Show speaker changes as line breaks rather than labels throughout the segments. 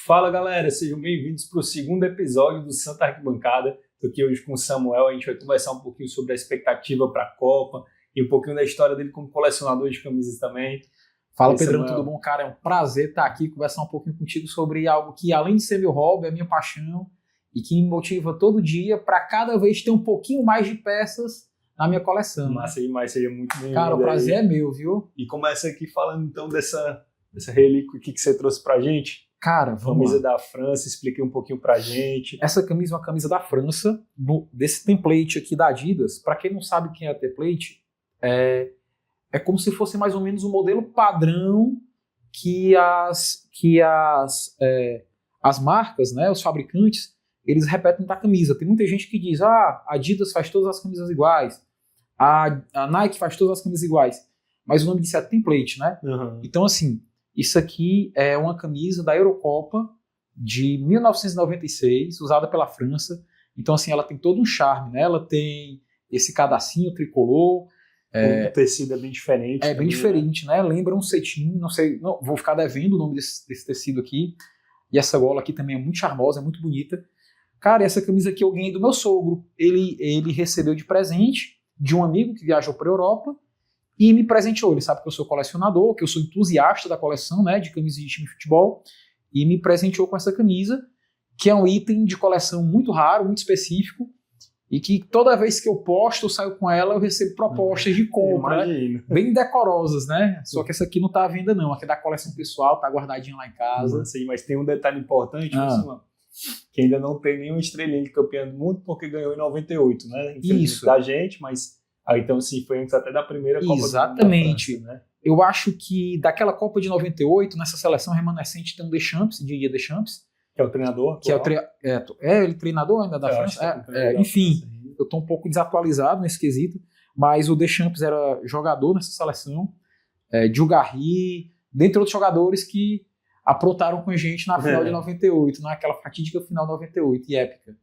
Fala galera, sejam bem-vindos para o segundo episódio do Santa Arquibancada. Estou aqui hoje com o Samuel, a gente vai conversar um pouquinho sobre a expectativa para a Copa e um pouquinho da história dele como colecionador de camisas também.
Fala Pedrão, tudo bom, cara? É um prazer estar aqui, conversar um pouquinho contigo sobre algo que, além de ser meu hobby, é minha paixão e que me motiva todo dia para cada vez ter um pouquinho mais de peças na minha coleção.
Massa demais, seja muito bem-vindo.
Cara, o prazer é meu, viu?
E começa aqui falando então dessa relíquia aqui que você trouxe pra gente.
Cara, vamos
Camisa
lá.
da França, explique um pouquinho pra gente.
Essa camisa é uma camisa da França, desse template aqui da Adidas. Para quem não sabe quem é a template, é como se fosse mais ou menos o modelo padrão que as marcas, né, os fabricantes, eles repetem da camisa. Tem muita gente que diz, a Adidas faz todas as camisas iguais, a Nike faz todas as camisas iguais, mas o nome disso é template, né?
Uhum.
Então, assim, isso aqui é uma camisa da Eurocopa de 1996, usada pela França. Então, assim, ela tem todo um charme, né? Ela tem esse cadacinho tricolor.
O tecido é bem diferente.
É bem diferente, né? Lembra um cetim, não sei, não, vou ficar devendo o nome desse tecido aqui. E essa gola aqui também é muito charmosa, é muito bonita. Cara, essa camisa aqui eu ganhei do meu sogro. Ele recebeu de presente de um amigo que viajou para a Europa e me presenteou. Ele sabe que eu sou colecionador, que eu sou entusiasta da coleção, né, de camisas de time de futebol, e me presenteou com essa camisa, que é um item de coleção muito raro, muito específico, e que toda vez que eu posto, eu saio com ela, eu recebo propostas de compra, né, bem decorosas, né? Só que essa aqui não tá à venda não, aqui é da coleção pessoal, tá guardadinha lá em casa.
Sim, mas tem um detalhe importante, que ainda não tem nenhuma estrelinha de campeão do mundo, porque ganhou em 98, né?
Isso.
Da gente, mas... então, sim, foi antes até da primeira Copa
Exatamente.
do Mundo da França, né?
Eu acho que daquela Copa de 98, nessa seleção remanescente, tem um Deschamps, Didier Deschamps.
Que é o treinador?
Que ele treinador ainda da França? Enfim, eu estou um pouco desatualizado nesse quesito, mas o Deschamps era jogador nessa seleção, Djougarry, dentre outros jogadores que aprontaram com a gente na final de 98, naquela fatídica final de 98, e épica.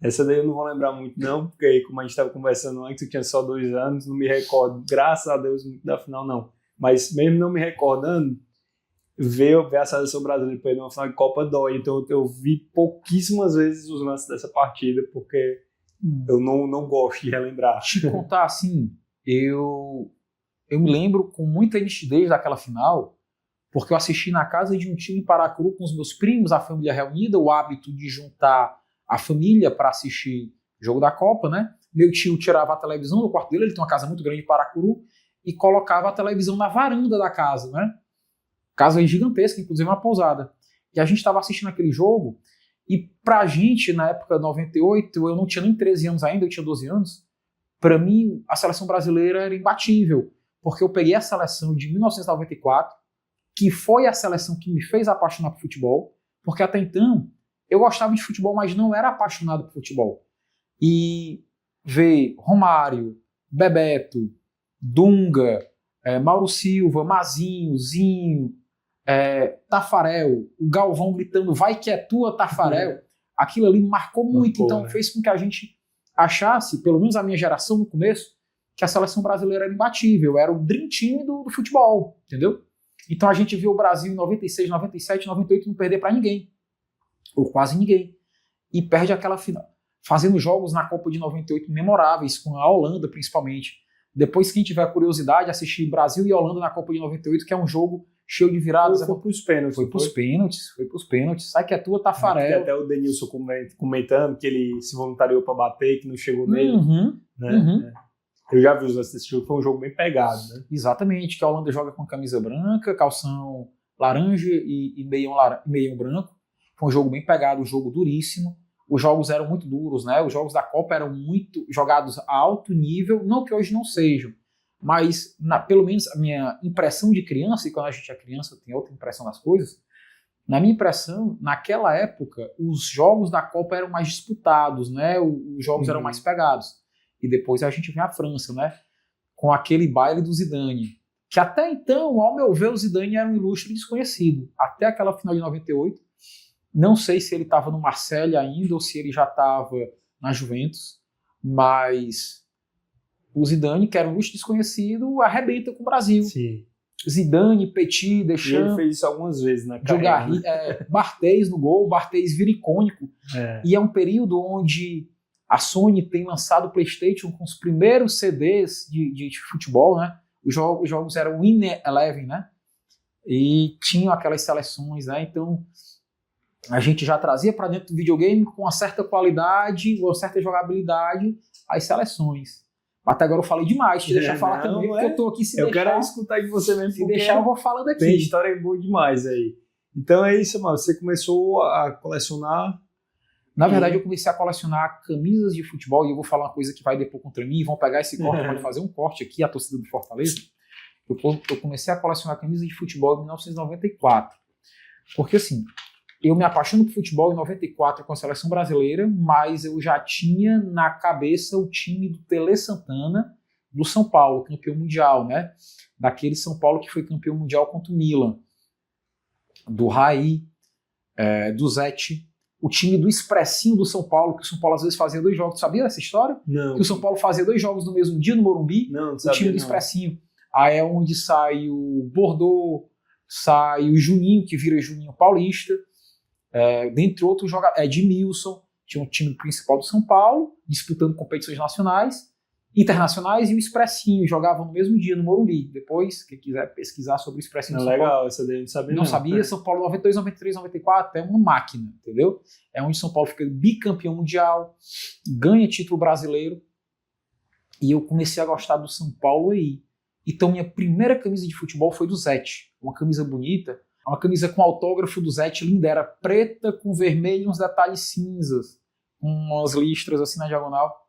Essa daí eu não vou lembrar muito não, porque aí, como a gente estava conversando antes, eu tinha só 2 anos, não me recordo, graças a Deus, muito da final não. Mas mesmo não me recordando, ver a seleção brasileira perder uma final de Copa dói. Então eu vi pouquíssimas vezes os lances dessa partida, porque eu não gosto de relembrar.
Te contar assim, eu me lembro com muita nitidez daquela final, porque eu assisti na casa de um tio em Paracuru com os meus primos, a família reunida, o hábito de juntar a família para assistir o jogo da Copa, né? Meu tio tirava a televisão do quarto dele, ele tem uma casa muito grande em Paracuru, e colocava a televisão na varanda da casa, né? Casa gigantesca, inclusive uma pousada. E a gente estava assistindo aquele jogo, e pra gente, na época 98, eu não tinha nem 13 anos ainda, eu tinha 12 anos, pra mim, a seleção brasileira era imbatível, porque eu peguei a seleção de 1994, que foi a seleção que me fez apaixonar por futebol, porque até então, eu gostava de futebol, mas não era apaixonado por futebol. E ver Romário, Bebeto, Dunga, Mauro Silva, Mazinho, Zinho, Tafarel, o Galvão gritando, vai que é tua, Tafarel, aquilo ali me marcou muito, então fez com que a gente achasse, pelo menos a minha geração no começo, que a seleção brasileira era imbatível, era o dream team do futebol, entendeu? Então a gente viu o Brasil em 96, 97, 98 não perder para ninguém, ou quase ninguém, e perde aquela final, fazendo jogos na Copa de 98 memoráveis, com a Holanda principalmente. Depois, quem tiver curiosidade, assistir Brasil e Holanda na Copa de 98, que é um jogo cheio de viradas.
Foi pros pênaltis.
Foi pros pênaltis. Sai que é tua, Tafarel.
Tem até o Denilson comentando que ele se voluntariou para bater, que não chegou nele. Né? Eu já vi os lances desse jogo, foi um jogo bem pegado, né?
Exatamente, que a Holanda joga com camisa branca, calção laranja e meião branco. Foi um jogo bem pegado, um jogo duríssimo. Os jogos eram muito duros, né? Os jogos da Copa eram muito jogados a alto nível, não que hoje não sejam, mas pelo menos a minha impressão de criança, e quando a gente é criança tem outra impressão das coisas, na minha impressão, naquela época, os jogos da Copa eram mais disputados, né? Os jogos eram mais pegados. E depois a gente vem a França, né? Com aquele baile do Zidane, que até então, ao meu ver, o Zidane era um ilustre desconhecido. Até aquela final de 98, não sei se ele estava no Marseille ainda ou se ele já estava na Juventus, mas o Zidane, que era um luxo desconhecido, arrebenta com o Brasil.
Sim.
Zidane, Petit,
E ele
Deschamps,
fez isso algumas vezes na carreira.
Diogarri, Barthez no gol, Barthez vira icônico.
É.
E é um período onde a Sony tem lançado o PlayStation com os primeiros CDs de futebol, né? Os jogos eram Win Eleven, né? E tinham aquelas seleções, né? Então a gente já trazia para dentro do videogame com uma certa qualidade, uma certa jogabilidade as seleções. Até agora eu falei demais, te deixar falar também, porque eu tô aqui se
Eu
deixar.
quero escutar de você mesmo,
Se
porque
deixar, eu vou falando aqui.
tem história boa demais aí. Então é isso, mano. Você começou a colecionar.
Na verdade, eu comecei a colecionar camisas de futebol, e eu vou falar uma coisa que vai depor contra mim, e vão pegar esse corte, pode fazer um corte aqui, a torcida do Fortaleza. Eu comecei a colecionar camisas de futebol em 1994. Porque assim, eu me apaixono por futebol em 94 com a seleção brasileira, mas eu já tinha na cabeça o time do Tele Santana, do São Paulo, campeão mundial, né? Daquele São Paulo que foi campeão mundial contra o Milan. Do Raí, do Zete, o time do Expressinho do São Paulo, que o São Paulo às vezes fazia 2 jogos. Sabia dessa história?
Não.
Que o São Paulo fazia 2 jogos no mesmo dia no Morumbi?
Não
O
sabia,
time do Expressinho. Aí é onde sai o Bordeaux, sai o Juninho, que vira Juninho Paulista, dentre outros jogadores, Edmilson, tinha um time principal do São Paulo, disputando competições nacionais, internacionais, e o Expressinho jogavam no mesmo dia no Morumbi. Depois, quem quiser pesquisar sobre o Expressinho do São
legal,
Paulo,
essa daí eu não sabia.
não sabia, São Paulo 92, 93, 94 é uma máquina, entendeu? É onde São Paulo fica bicampeão mundial, ganha título brasileiro, e eu comecei a gostar do São Paulo aí. Então minha primeira camisa de futebol foi do Zete, uma camisa bonita, uma camisa com autógrafo do Zete, linda, era preta com vermelho e uns detalhes cinzas, com umas listras assim na diagonal.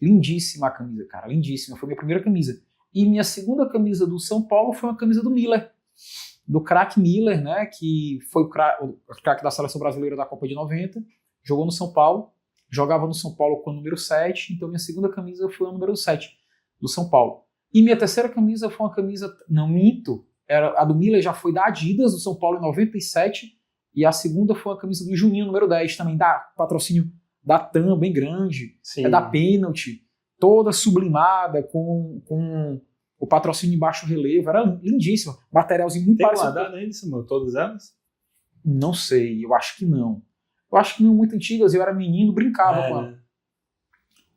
Lindíssima a camisa, cara, lindíssima, foi minha primeira camisa. E minha segunda camisa do São Paulo foi uma camisa do Miller, do craque Miller, né, que foi o craque da seleção brasileira da Copa de 90, jogou no São Paulo, jogava no São Paulo com o número 7, então minha segunda camisa foi o número 7 do São Paulo. E minha terceira camisa foi uma camisa, não minto, a do Miller já foi da Adidas, do São Paulo em 97, e a segunda foi a camisa do Juninho, número 10, também da patrocínio da TAM, bem grande,
Sim.
da Penalty, toda sublimada, com o patrocínio em baixo relevo, era lindíssima, materialzinho muito
Tem
parecido.
guardado ainda, Samuel, todas elas?
Não sei, eu acho que não. Eu acho que não muito antigas, eu era menino, brincava com ela.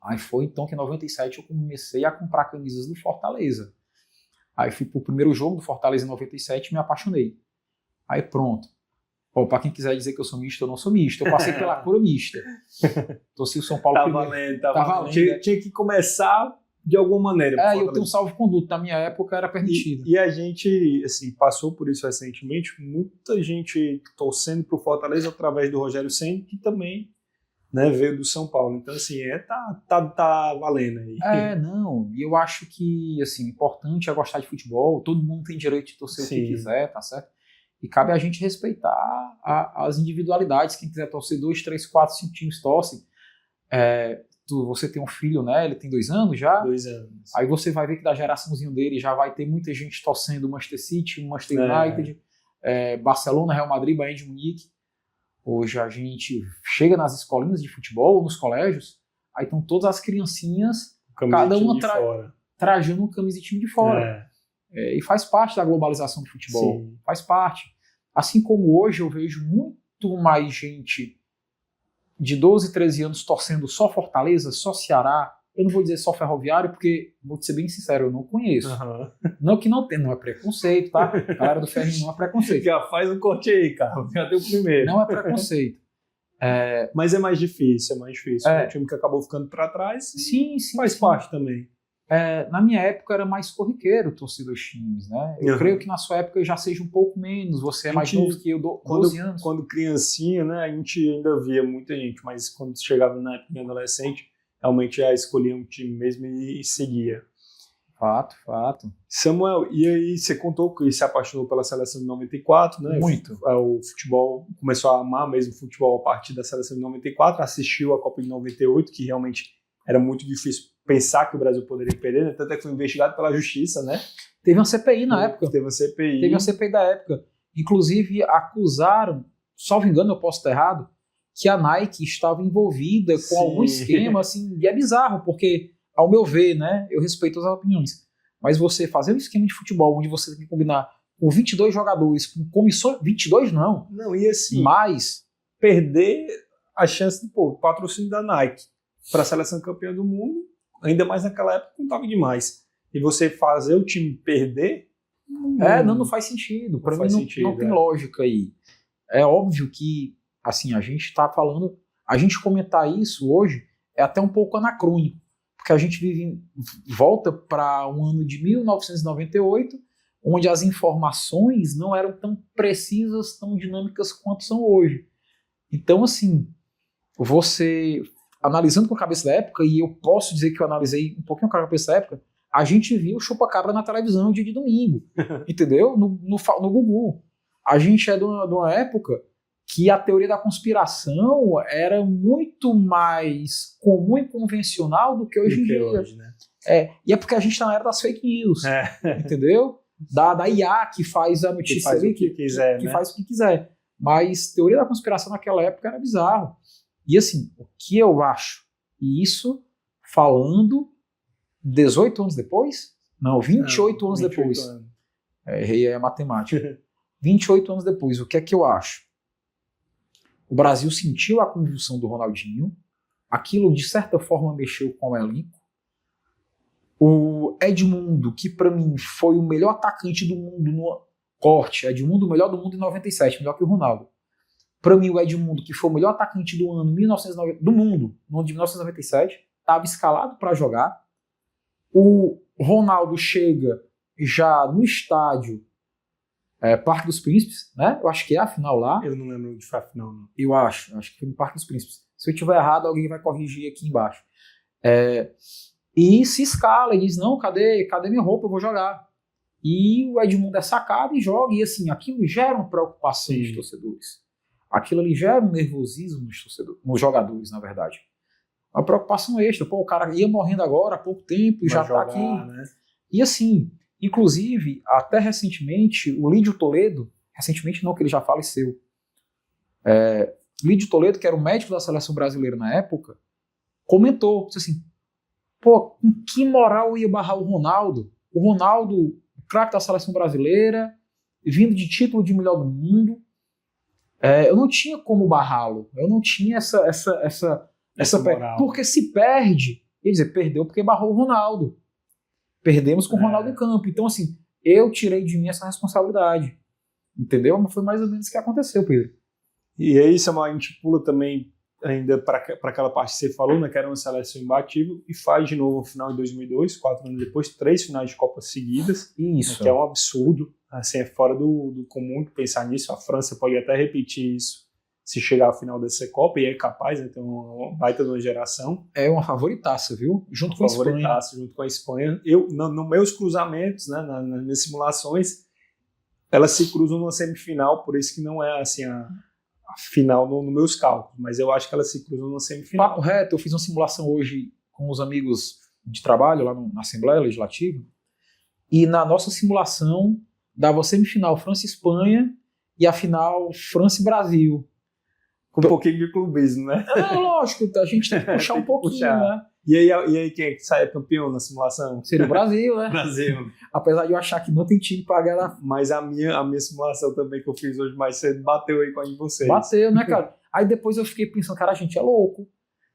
Aí foi então que em 97 eu comecei a comprar camisas do Fortaleza. Aí fui pro primeiro jogo do Fortaleza em 97 e me apaixonei. Aí pronto. Para quem quiser dizer que eu sou misto, eu não sou misto. Eu passei pela cura mista. Torci o São Paulo primeiro.
Tá valendo. Tinha que começar de alguma maneira.
Eu tenho um salvo-conduto. Na minha época era permitido.
E a gente, assim, passou por isso recentemente. Muita gente torcendo pro Fortaleza através do Rogério Ceni, que também, né, veio do São Paulo. Então, assim, tá valendo aí.
Não. E eu acho que, assim, importante é gostar de futebol. Todo mundo tem direito de torcer o que quiser, tá certo? E cabe a gente respeitar as individualidades. Quem quiser torcer 2, 3, 4, 5 times torcem. Você tem um filho, né? Ele tem 2 anos já.
2 anos.
Aí você vai ver que da geraçãozinho dele já vai ter muita gente torcendo o Manchester City, o Manchester United, Barcelona, Real Madrid, Bayern de Munique. Hoje a gente chega nas escolinhas de futebol, nos colégios, aí estão todas as criancinhas, cada uma trajando uma camisa de time de fora. E faz parte da globalização do futebol. Sim. Faz parte. Assim como hoje eu vejo muito mais gente de 12, 13 anos torcendo só Fortaleza, só Ceará. Eu não vou dizer só Ferroviário, porque, vou ser bem sincero, eu não conheço. Não que não tem, não é preconceito, tá? A galera do Ferrinho não é preconceito.
Já faz um corte aí, cara. Já deu o primeiro.
Não é preconceito.
Mas é mais difícil, É um time que acabou ficando para trás.
Sim.
Faz parte também.
Na minha época era mais corriqueiro torcer 2 times, né? Eu creio que na sua época já seja um pouco menos. Você é mais novo que eu, 12 anos.
Quando criancinha, né, a gente ainda via muita gente, mas quando chegava na época de adolescente, realmente já escolhia um time mesmo e seguia.
Fato.
Samuel, e aí você contou que se apaixonou pela seleção de 94, né?
Muito.
O futebol, começou a amar mesmo o futebol a partir da seleção de 94, assistiu a Copa de 98, que realmente era muito difícil pensar que o Brasil poderia perder, né? Tanto é que foi investigado pela justiça, né?
Teve uma CPI na época.
Teve uma
CPI da época. Inclusive, acusaram, salvo engano, eu posso estar errado, que a Nike estava envolvida com algum esquema, assim, e é bizarro, porque, ao meu ver, né, eu respeito as opiniões, Mas você fazer um esquema de futebol onde você tem que combinar com 22 jogadores, com comissões... 22 não.
Não, e assim,
Mas...
perder a chance do patrocínio da Nike para a seleção campeã do mundo, ainda mais naquela época, não estava demais. E você fazer o time perder...
não faz sentido. Para mim não tem
é.
lógica aí. É óbvio que, assim, a gente está falando... A gente comentar isso hoje é até um pouco anacrônico, porque a gente volta para um ano de 1998, onde as informações não eram tão precisas, tão dinâmicas quanto são hoje. Então, assim, você, analisando com a cabeça da época, e eu posso dizer que eu analisei um pouquinho com a cabeça da época, a gente viu o chupa-cabra na televisão dia de domingo, entendeu? No Gugu. A gente é de uma época que a teoria da conspiração era muito mais comum e convencional do que hoje em dia.
Hoje, né?
E é porque a gente está na era das fake news, entendeu? Da IA que faz a notícia,
que faz o que quiser,
que faz o que quiser. Mas teoria da conspiração naquela época era bizarro. E assim, o que eu acho, e isso falando 18 anos depois? Não, 28 anos depois. Errei a matemática. 28 anos depois, o que é que eu acho? O Brasil sentiu a convulsão do Ronaldinho, aquilo de certa forma mexeu com o elenco. O Edmundo, que para mim foi o melhor atacante do mundo no corte, Edmundo o melhor do mundo em 97, melhor que o Ronaldo. Para mim o Edmundo, que foi o melhor atacante do ano do mundo, no ano de 1997, estava escalado para jogar. O Ronaldo chega já no estádio Parque dos Príncipes, né? Eu acho que é a final lá.
Eu não lembro de foi a final, não.
Eu acho que foi no Parque dos Príncipes. Se eu estiver errado, alguém vai corrigir aqui embaixo. E se escala e diz, não, cadê minha roupa, eu vou jogar. E o Edmundo é sacado e joga, e assim, aquilo gera uma preocupação nos torcedores. Aquilo ali gera um nervosismo nos jogadores, na verdade. Uma preocupação extra. O cara ia morrendo agora há pouco tempo e já está aqui. Né? E assim, inclusive, até recentemente, o Lídio Toledo, recentemente não, que ele já faleceu, Lídio Toledo, que era o médico da seleção brasileira na época, comentou, disse assim, com que moral ia barrar o Ronaldo? O Ronaldo, o craque da seleção brasileira, vindo de título de melhor do mundo, eu não tinha como barrá-lo, eu não tinha essa moral. Porque se perde, quer dizer, perdeu porque barrou o Ronaldo. Perdemos com o Ronaldo em campo. Então, assim, eu tirei de mim essa responsabilidade. Entendeu? Mas foi mais ou menos o que aconteceu, Pedro.
E aí, Samuel, a gente pula também ainda para aquela parte que você falou, né, que era uma seleção imbatível, e faz de novo o final em 2002, 4 anos depois, 3 finais de Copa seguidas.
Isso.
Né, que é um absurdo. Assim, é fora do comum pensar nisso. A França pode até repetir isso se chegar ao final dessa Copa, e é capaz, né, ter uma baita de uma geração.
É uma favoritaça, viu? Junto com a
Espanha. Eu, nos meus cruzamentos, né, nas minhas simulações, elas se cruzam numa semifinal, por isso que não é assim a final nos meus cálculos, mas eu acho que elas se cruzam numa semifinal.
Papo reto, eu fiz uma simulação hoje com os amigos de trabalho lá na Assembleia Legislativa, e na nossa simulação dava a semifinal França e Espanha e a final França e Brasil.
Com um pouquinho de clubismo, né?
Lógico, a gente tem que puxar um pouquinho, né?
E aí quem é que sai campeão na simulação?
Seria o Brasil, né?
Brasil.
Apesar de eu achar que não tem time para ganhar.
Mas a minha simulação também que eu fiz hoje mais cedo bateu aí com a de vocês.
Bateu, né, cara? Aí depois eu fiquei pensando, cara, a gente é louco.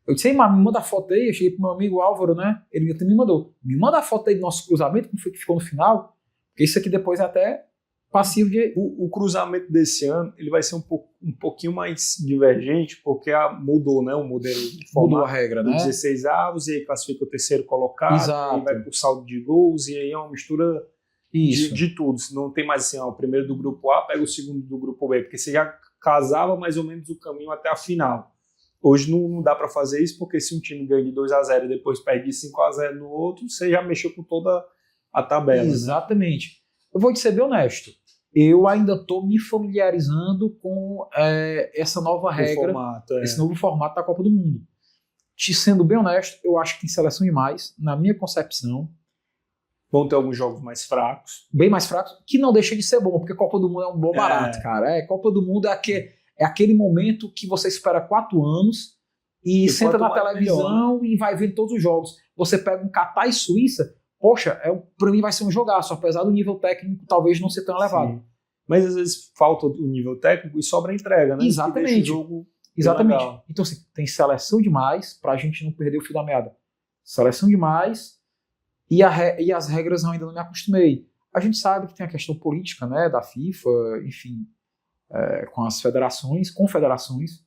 Eu disse, mas me manda a foto aí. Eu cheguei pro meu amigo Álvaro, né? Ele até me mandou. Me manda a foto aí do nosso cruzamento, como foi que ficou no final. Porque isso aqui depois é até passivo de...
O cruzamento desse ano, ele vai ser um pouquinho mais divergente, porque mudou, né, o modelo de formato.
Mudou a regra, né?
16 avos, e aí classifica o terceiro colocado,
exato.
E aí vai pro saldo de gols, e aí é uma mistura de tudo. Não tem mais assim, o primeiro do grupo A pega o segundo do grupo B, porque você já casava mais ou menos o caminho até a final. Hoje não dá para fazer isso, porque se um time ganha de 2-0 e depois perde de 5-0 no outro, você já mexeu com toda a tabela.
Exatamente. Né? Eu vou te ser bem honesto. Eu ainda estou me familiarizando com essa nova regra, esse novo formato da Copa do Mundo. Te sendo bem honesto, eu acho que tem seleção demais, na minha concepção.
Vão ter alguns jogos mais fracos.
Bem mais fracos, que não deixa de ser bom, porque Copa do Mundo é um bom barato, cara. Copa do Mundo é aquele momento que você espera 4 anos e senta na televisão e vai vendo todos os jogos. Você pega um Catar e Suíça, poxa, pra mim vai ser um jogaço, apesar do nível técnico talvez não ser tão elevado.
Sim. Mas às vezes falta o nível técnico e sobra a entrega, né?
Exatamente.
Que deixa o jogo
Exatamente.
legal.
Então, assim, tem seleção demais pra gente não perder o fio da meada. Seleção demais e as regras eu ainda não me acostumei. A gente sabe que tem a questão política, né, da FIFA, enfim, com as federações, confederações,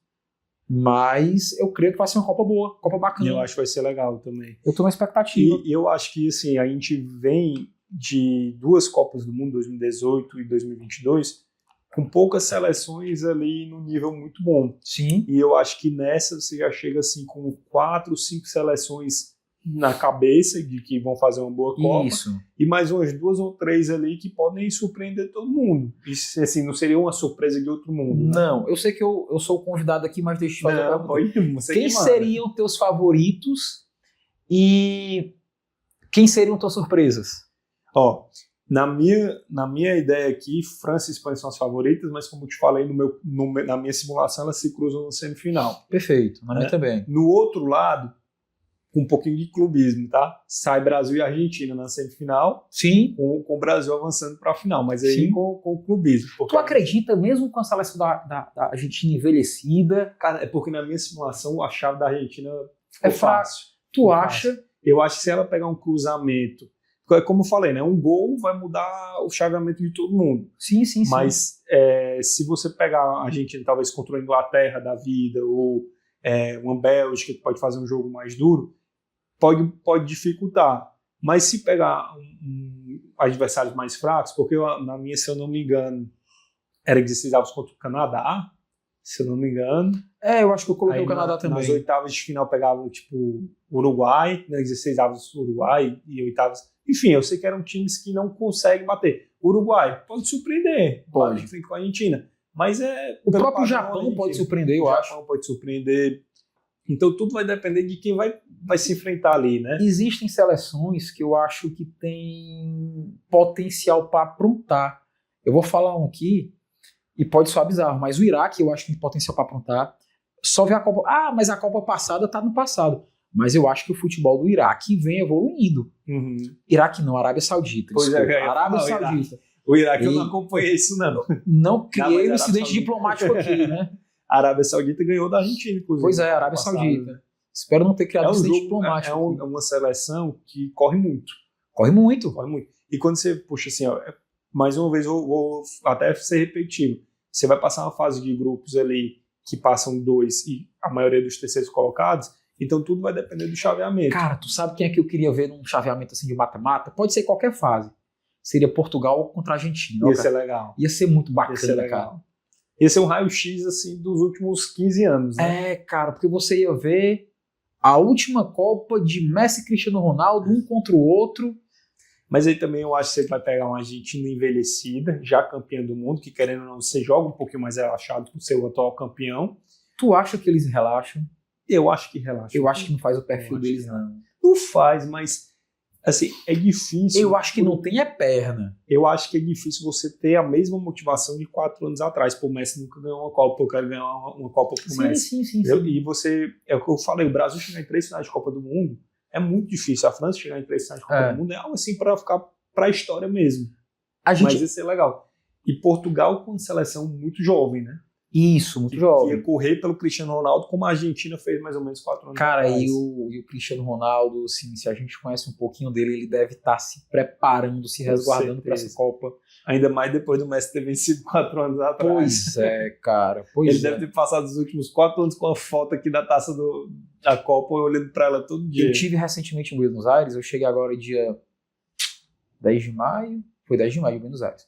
mas eu creio que vai ser uma Copa boa, Copa bacana.
Eu acho que vai ser legal também.
Eu tô na expectativa.
E eu acho que assim, a gente vem de 2 Copas do Mundo, 2018 e 2022, com poucas seleções ali no nível muito bom.
Sim.
E eu acho que nessa você já chega assim com 4, 5 seleções na cabeça de que vão fazer uma boa Copa.
Isso.
E mais umas 2 ou 3 ali que podem surpreender todo mundo. Isso assim, não seria uma surpresa de outro mundo. Né?
Não, eu sei que eu sou o convidado aqui, mas deixa eu te fazer uma pergunta. Quem seriam teus favoritos e quem seriam tuas surpresas?
Ó, na minha ideia aqui, França e Espanha são as favoritas, mas como eu te falei, na minha simulação elas se cruzam na semifinal.
Perfeito, na minha também.
No outro lado, com um pouquinho de clubismo, tá? Sai Brasil e Argentina na semifinal,
sim,
com o Brasil avançando para a final, mas aí com o clubismo.
Tu acredita, mesmo com a seleção da Argentina envelhecida?
Cara, é porque na minha simulação a chave da Argentina ficou fácil.
Tu acha?
Eu acho que se ela pegar um cruzamento, como eu falei, né? Um gol vai mudar o chaveamento de todo mundo.
Sim.
Mas se você pegar a Argentina talvez contra a Inglaterra da vida ou uma Bélgica que pode fazer um jogo mais duro, pode dificultar. Mas se pegar adversários mais fracos, porque na minha, se eu não me engano, era 16 avos contra o Canadá, se eu não me engano.
Eu acho que eu coloquei o Canadá também.
Nas oitavas de final pegavam tipo Uruguai, né, 16 avos Uruguai e oitavas. Enfim, eu sei que eram times que não conseguem bater. Uruguai pode surpreender, pode com a Argentina. Mas
o próprio Japão pode surpreender, eu acho.
O Japão pode surpreender. Então tudo vai depender de quem vai se enfrentar ali, né?
Existem seleções que eu acho que tem potencial para aprontar. Eu vou falar um aqui, e pode soar bizarro, mas o Iraque eu acho que tem potencial para aprontar. Só ver a Copa... mas a Copa passada tá no passado. Mas eu acho que o futebol do Iraque vem evoluindo.
Uhum.
Iraque não, Arábia Saudita.
Pois
Arábia Saudita.
O Iraque eu não acompanhei isso, não.
Não criei um incidente diplomático aqui, né?
A Arábia Saudita ganhou da Argentina, inclusive.
Pois é, a Arábia Saudita. Espero não ter criado um incidente diplomático.
É uma seleção que corre muito.
Corre muito.
E quando você puxa assim, ó, mais uma vez eu vou até ser repetitivo. Você vai passar uma fase de grupos ali que passam 2 e a maioria dos terceiros colocados, então tudo vai depender do chaveamento.
Cara, tu sabe quem é que eu queria ver num chaveamento assim de mata-mata? Pode ser qualquer fase. Seria Portugal contra a Argentina.
Ia ser legal.
Ia ser muito bacana, cara.
Ia ser um raio-x assim dos últimos 15 anos, né?
Cara, porque você ia ver a última Copa de Messi e Cristiano Ronaldo, um contra o outro.
Mas aí também eu acho que você vai pegar uma Argentina envelhecida, já campeã do mundo, que querendo ou não, você joga um pouquinho mais relaxado com o seu atual campeão.
Tu acha que eles relaxam?
Eu acho que relaxa.
Eu acho que não faz o perfil deles, não.
Não faz, mas assim, é difícil.
Eu acho que não tem perna.
Eu acho que é difícil você ter a mesma motivação de 4 anos atrás. Pô, o Messi nunca ganhou uma Copa, eu quero ganhar uma Copa pro Messi.
Sim.
E você, é o que eu falei, o Brasil chegar em 3 finais de Copa do Mundo é muito difícil. A França chegar em 3 finais de Copa do Mundo é algo assim para ficar pra história mesmo. Mas isso é legal. E Portugal com uma seleção muito jovem, né?
Isso, muito jovem.
Ia correr pelo Cristiano Ronaldo, como a Argentina fez mais ou menos 4 anos
atrás.
Cara,
e o Cristiano Ronaldo, assim, se a gente conhece um pouquinho dele, ele deve estar se preparando, se resguardando para essa Copa.
Ainda mais depois do Messi ter vencido 4 anos atrás.
Pois é, cara.
Ele deve ter passado os últimos 4 anos com a foto aqui da taça da Copa, olhando para ela todo dia.
Eu tive recentemente em Buenos Aires, eu cheguei agora dia 10 de maio, foi 10 de maio em Buenos Aires.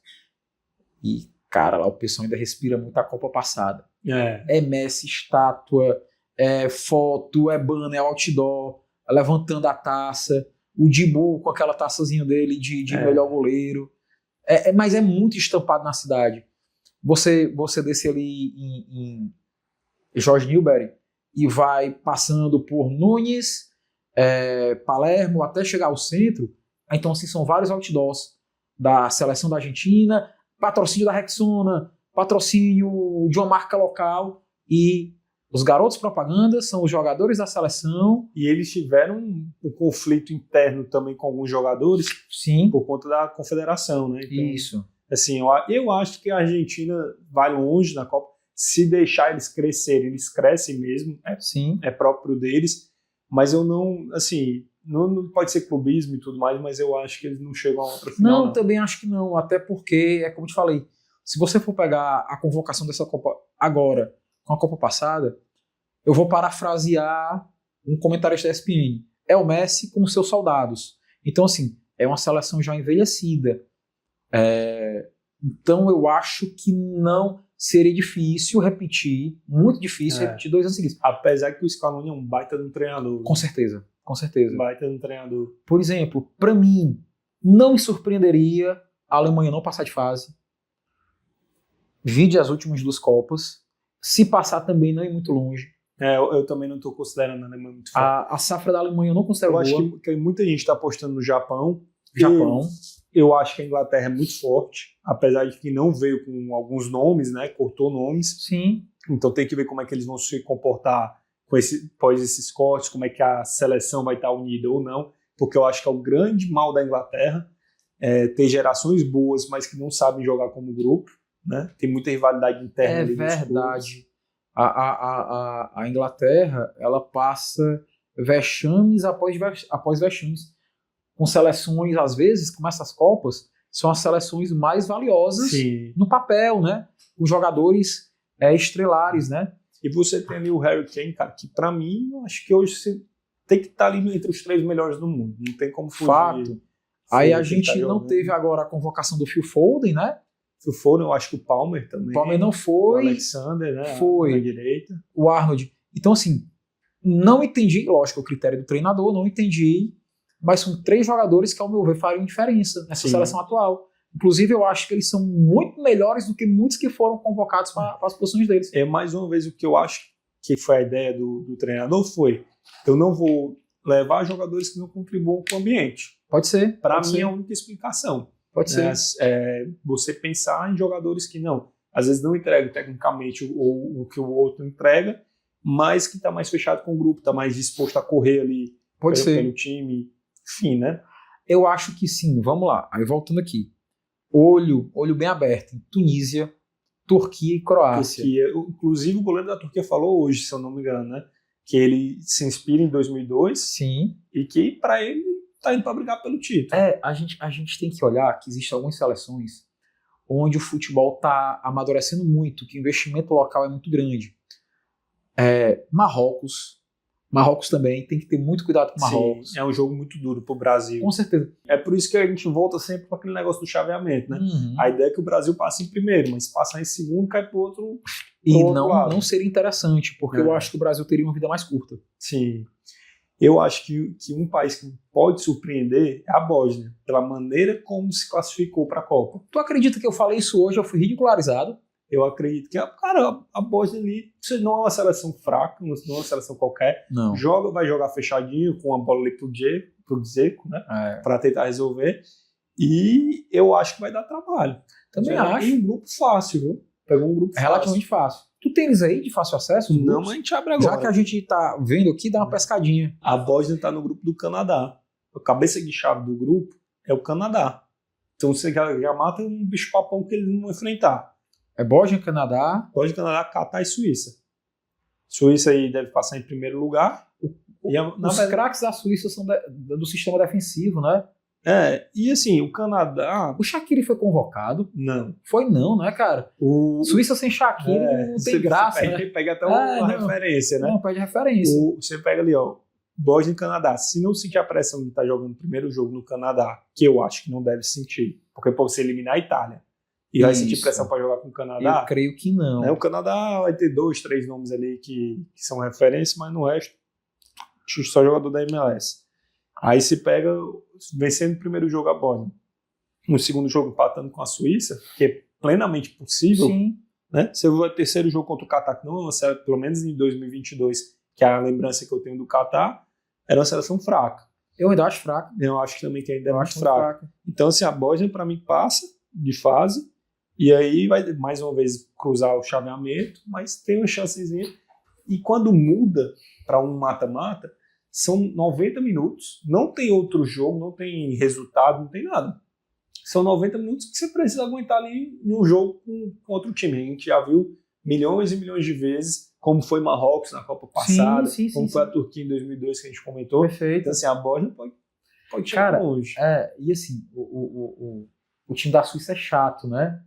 E cara, lá o pessoal ainda respira muito a Copa passada. É Messi, estátua, é foto, é banner, é outdoor, levantando a taça, o Dibu com aquela taçazinha dele de melhor goleiro. Mas é muito estampado na cidade. Você desce ali em Jorge Newbery e vai passando por Nunes, Palermo, até chegar ao centro. Então, assim, são vários outdoors da seleção da Argentina, patrocínio da Rexona, patrocínio de uma marca local e Os garotos propaganda são os jogadores da seleção.
E eles tiveram um conflito interno também com alguns jogadores.
Sim.
Por conta da confederação, né? Então,
Isso.
Assim, eu acho que a Argentina vai longe na Copa. Se deixar eles crescerem, eles crescem mesmo.
Sim.
É próprio deles. Mas eu não, assim, não pode ser clubismo e tudo mais, mas eu acho que eles não chegam a outra final.
Não, também acho que não. Até porque, é como eu te falei, se você for pegar a convocação dessa Copa agora com a Copa passada, eu vou parafrasear um comentarista da ESPN. É o Messi com os seus soldados. Então, assim, é uma seleção já envelhecida. Então, eu acho que não seria difícil repetir, muito difícil repetir 2 anos seguidos.
Apesar que o Scaloni é um baita de um treinador.
Com certeza, com certeza.
Baita de um treinador.
Por exemplo, para mim, não me surpreenderia a Alemanha não passar de fase. Vide as últimas 2 Copas. Se passar também não ir muito longe.
Eu também não estou considerando a Alemanha muito forte.
A safra da Alemanha eu não considero boa.
Eu acho que muita gente está apostando no Japão.
Japão.
Eu acho que a Inglaterra é muito forte, apesar de que não veio com alguns nomes, né? Cortou nomes.
Sim.
Então tem que ver como é que eles vão se comportar após esses cortes, como é que a seleção vai estar unida ou não, porque eu acho que é o grande mal da Inglaterra ter gerações boas, mas que não sabem jogar como grupo, né? Tem muita rivalidade interna.
É verdade. A Inglaterra, ela passa vexames após vexames, com seleções, às vezes, como essas Copas, são as seleções mais valiosas. Sim. No papel, né? Os jogadores estrelares, né?
E você tem ali o Harry Kane, cara, que pra mim, eu acho que hoje você tem que estar ali entre os 3 melhores do mundo. Não tem como fugir.
Fato. Aí a gente não teve agora a convocação do Phil Foden, né?
Phil Foden, eu acho que o Palmer também.
O Palmer não foi.
O Alexander, né?
Foi.
Na direita.
O Arnold. Então, assim, não entendi, lógico, o critério do treinador, não entendi, mas são 3 jogadores que, ao meu ver, fariam diferença nessa seleção atual. Inclusive, eu acho que eles são muito melhores do que muitos que foram convocados para as posições deles.
Mais uma vez, o que eu acho que foi a ideia do treinador foi: eu não vou levar jogadores que não contribuam com o ambiente.
Pode ser.
Para mim, é a única explicação.
Pode ser.
Você pensar em jogadores que não, às vezes não entregam tecnicamente o que o outro entrega, mas que está mais fechado com o grupo, está mais disposto a correr ali pelo time, enfim, né?
Eu acho que sim, vamos lá. Aí voltando aqui. Olho bem aberto em Tunísia, Turquia e Croácia.
Inclusive o goleiro da Turquia falou hoje, se eu não me engano, né? Que ele se inspira em 2002.
Sim.
E que para ele tá indo para brigar pelo título.
A gente tem que olhar que existem algumas seleções onde o futebol tá amadurecendo muito, que o investimento local é muito grande. Marrocos também, tem que ter muito cuidado com Marrocos.
Sim, é um jogo muito duro pro Brasil.
Com certeza.
É por isso que a gente volta sempre para aquele negócio do chaveamento, né?
Uhum.
A ideia é que o Brasil passe em primeiro, mas se passar em segundo, cai pro outro.
E não seria interessante, porque eu acho que o Brasil teria uma vida mais curta.
Sim. Eu acho que um país que pode surpreender é a Bósnia, pela maneira como se classificou para a Copa.
Tu acredita que eu falei isso hoje, eu fui ridicularizado?
Eu acredito que, a Bósnia ali não é uma seleção fraca, não é uma seleção qualquer.
Não.
Vai jogar fechadinho, com a bola ali pro Dzeko, né? Para tentar resolver. E eu acho que vai dar trabalho.
Também acho.
E um grupo fácil, viu? Pegou um grupo
relativamente fácil. Tu tens aí de fácil acesso?
Não, mas a gente abre agora.
Já que a gente tá vendo aqui, dá uma pescadinha.
A Bósnia tá no grupo do Canadá. A cabeça de chave do grupo é o Canadá. Então você já mata um bicho-papão que eles não vão enfrentar.
É Bósnia, Canadá.
Bósnia, Canadá, Catar e Suíça. Suíça aí deve passar em primeiro lugar.
Os craques da Suíça são do sistema defensivo, né?
E assim, o Canadá...
O Shaqiri foi convocado?
Não.
Foi não, né, cara? Suíça sem Shaqiri não tem graça, né?
Pega até uma referência, né?
Não, perde referência.
Você pega ali, ó, Bósnia e Canadá. Se não sentir a pressão de estar jogando o primeiro jogo no Canadá, que eu acho que não deve sentir, porque para você eliminar a Itália, e vai sentir pressão para jogar com o Canadá...
Eu creio que não.
O Canadá vai ter 2, 3 nomes ali que são referência, mas no resto, só jogador da MLS. Aí se pega vencendo o primeiro jogo a Bósnia. No segundo jogo empatando com a Suíça, que é plenamente possível.
Sim.
Né? Se o terceiro jogo contra o Catar, que não é uma seleção, pelo menos em 2022, que é a lembrança que eu tenho do Catar, era uma seleção fraca.
Eu ainda acho fraca.
Eu acho também que ainda é muito fraca. Então assim, a Bósnia para mim passa de fase, e aí vai mais uma vez cruzar o chaveamento, mas tem uma chancezinha. E quando muda para um mata-mata, são 90 minutos, não tem outro jogo, não tem resultado, não tem nada. São 90 minutos que você precisa aguentar ali em um jogo com outro time. A gente já viu milhões e milhões de vezes, como foi Marrocos na Copa passada, como foi a Turquia em 2002 que a gente comentou.
Perfeito.
Então, assim, a Bósnia pode chegar longe.
E assim, o time da Suíça é chato, né?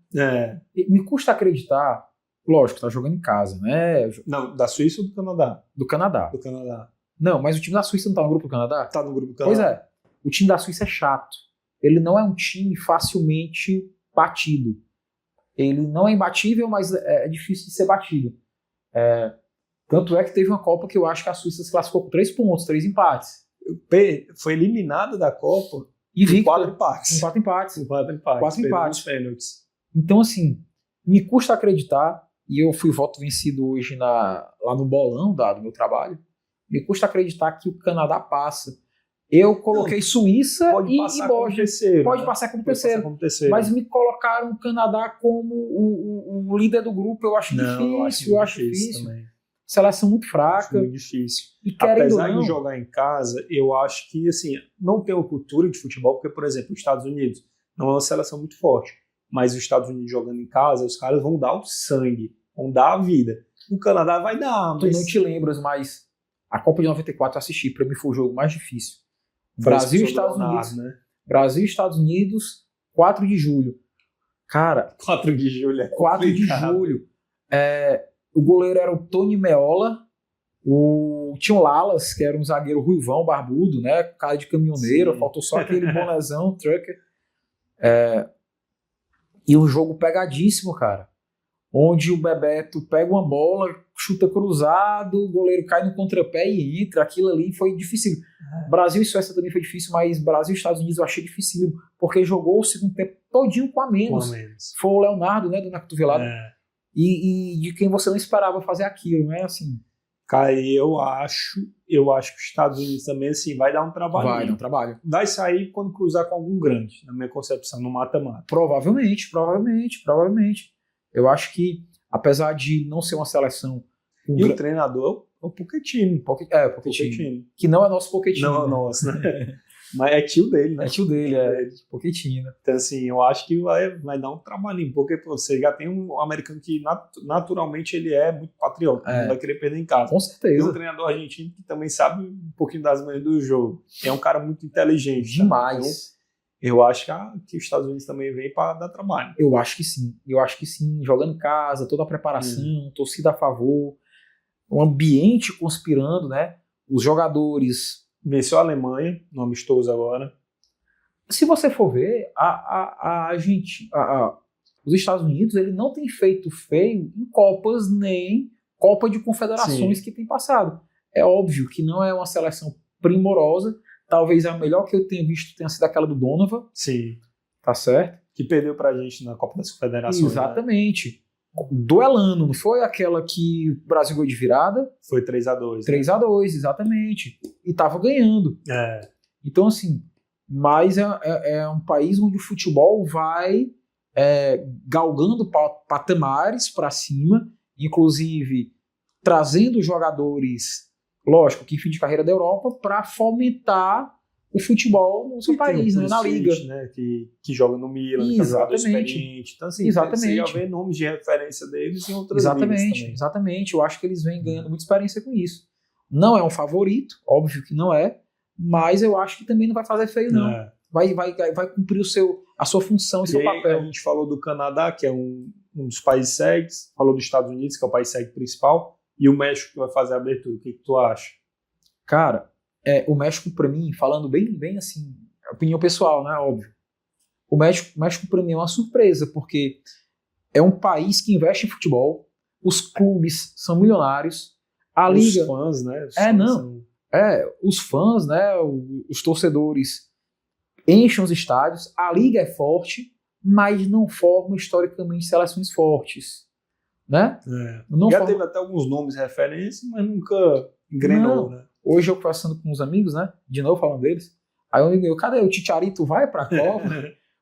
Me custa acreditar, lógico, tá jogando em casa, né?
Não, da Suíça ou do Canadá?
Do Canadá.
Do Canadá.
Não, mas o time da Suíça não tá no grupo do Canadá?
Tá no grupo do Canadá.
Pois é, o time da Suíça é chato. Ele não é um time facilmente batido. Ele não é imbatível, mas é difícil de ser batido. Tanto é que teve uma Copa que eu acho que a Suíça se classificou com 3 pontos, 3 empates.
Foi eliminada da Copa
com
4 empates.
Com 4 empates.
4 empates. Pênaltis.
Então, assim, me custa acreditar, e eu fui voto vencido hoje lá no bolão do meu trabalho, me custa acreditar que o Canadá passa. Eu coloquei Suíça e Bósnia. Pode passar como terceiro. Mas me colocaram o Canadá como o líder do grupo. Eu acho difícil. Eu acho difícil. Também. Seleção muito fraca.
Muito difícil.
E
apesar de jogar em casa, eu acho que assim, não tem uma cultura de futebol, porque, por exemplo, os Estados Unidos não é uma seleção muito forte. Mas os Estados Unidos jogando em casa, os caras vão dar o sangue, vão dar a vida. O Canadá vai dar.
Tu não te lembras, mas a Copa de 94 eu assisti. Para mim foi o jogo mais difícil. Brasil e Estados Unidos,
né?
Brasil e Estados Unidos, 4 de julho. Cara,
4 de julho é
4 de julho. O goleiro era o Tony Meola, tinha o Lalas, que era um zagueiro ruivão, barbudo, né? Cara de caminhoneiro, faltou só aquele bonezão, trucker. E um jogo pegadíssimo, cara. Onde o Bebeto pega uma bola, chuta cruzado, o goleiro cai no contrapé e entra. Aquilo ali foi difícil. Brasil e Suécia também foi difícil, mas Brasil e Estados Unidos eu achei difícil, porque jogou o segundo tempo todinho com a menos. Foi o Leonardo, né, do na cotovelada. E de quem você não esperava fazer aquilo, né? Assim.
Cara, eu acho que os Estados Unidos também assim, vai dar um trabalho.
Vai dar um trabalho.
Vai sair quando cruzar com algum grande, na minha concepção, no mata-mata.
Provavelmente. Eu acho que, apesar de não ser uma seleção...
E o treinador é o Pochettino.
Pochettino. Que não é nosso Pochettino.
Não é nosso, né? Mas é tio dele, né?
É tio dele, Pochettino.
Então, assim, eu acho que vai dar um trabalhinho, porque você já tem um americano que naturalmente ele é muito patriota, não vai querer perder em casa.
Com certeza.
Tem um treinador argentino que também sabe um pouquinho das manhas do jogo. É um cara muito inteligente.
Demais.
Então, eu acho que os Estados Unidos também vem para dar trabalho.
Eu acho que sim. Jogando em casa, toda a preparação, torcida a favor, um ambiente conspirando, né? Os jogadores...
Venceu a Alemanha, no amistoso agora.
Se você for ver, os Estados Unidos ele não tem feito feio em Copas nem Copa de Confederações que tem passado. É óbvio que não é uma seleção primorosa. Talvez a melhor que eu tenha visto tenha sido aquela do Donovan.
Sim.
Tá certo?
Que perdeu pra gente na Copa das Confederações.
Exatamente. Né? Duelando, não foi aquela que o Brasil ganhou de virada?
Foi 3-2.
3-2, exatamente. E tava ganhando. Então, assim, mas é um país onde o futebol vai galgando patamares para cima, inclusive trazendo jogadores, lógico, que fim de carreira da Europa, para fomentar o futebol no seu país, né, na liga.
Né, que joga no Milan, que é um jogador experiente. Então, assim, você já vê nomes de referência deles em outras ligas também.
Exatamente. Eu acho que eles vêm ganhando muita experiência com isso. Não é um favorito, óbvio que não é, mas eu acho que também não vai fazer feio, não. Vai cumprir a sua função e seu papel.
A gente falou do Canadá, que é um dos países sedes, falou dos Estados Unidos, que é o país sede principal, e o México que vai fazer a abertura. O que tu acha?
Cara, o México, para mim, falando bem assim, opinião pessoal, né? Óbvio. O México para mim, é uma surpresa, porque é um país que investe em futebol, os clubes são milionários, a liga...
Os fãs, né?
Os fãs, né? Os torcedores enchem os estádios, a liga é forte, mas não forma historicamente seleções fortes, né?
Teve até alguns nomes de referência, mas nunca engrenou, né?
Hoje eu conversando com uns amigos, né? De novo falando deles. Aí eu digo, cadê o Chicharito vai pra Copa?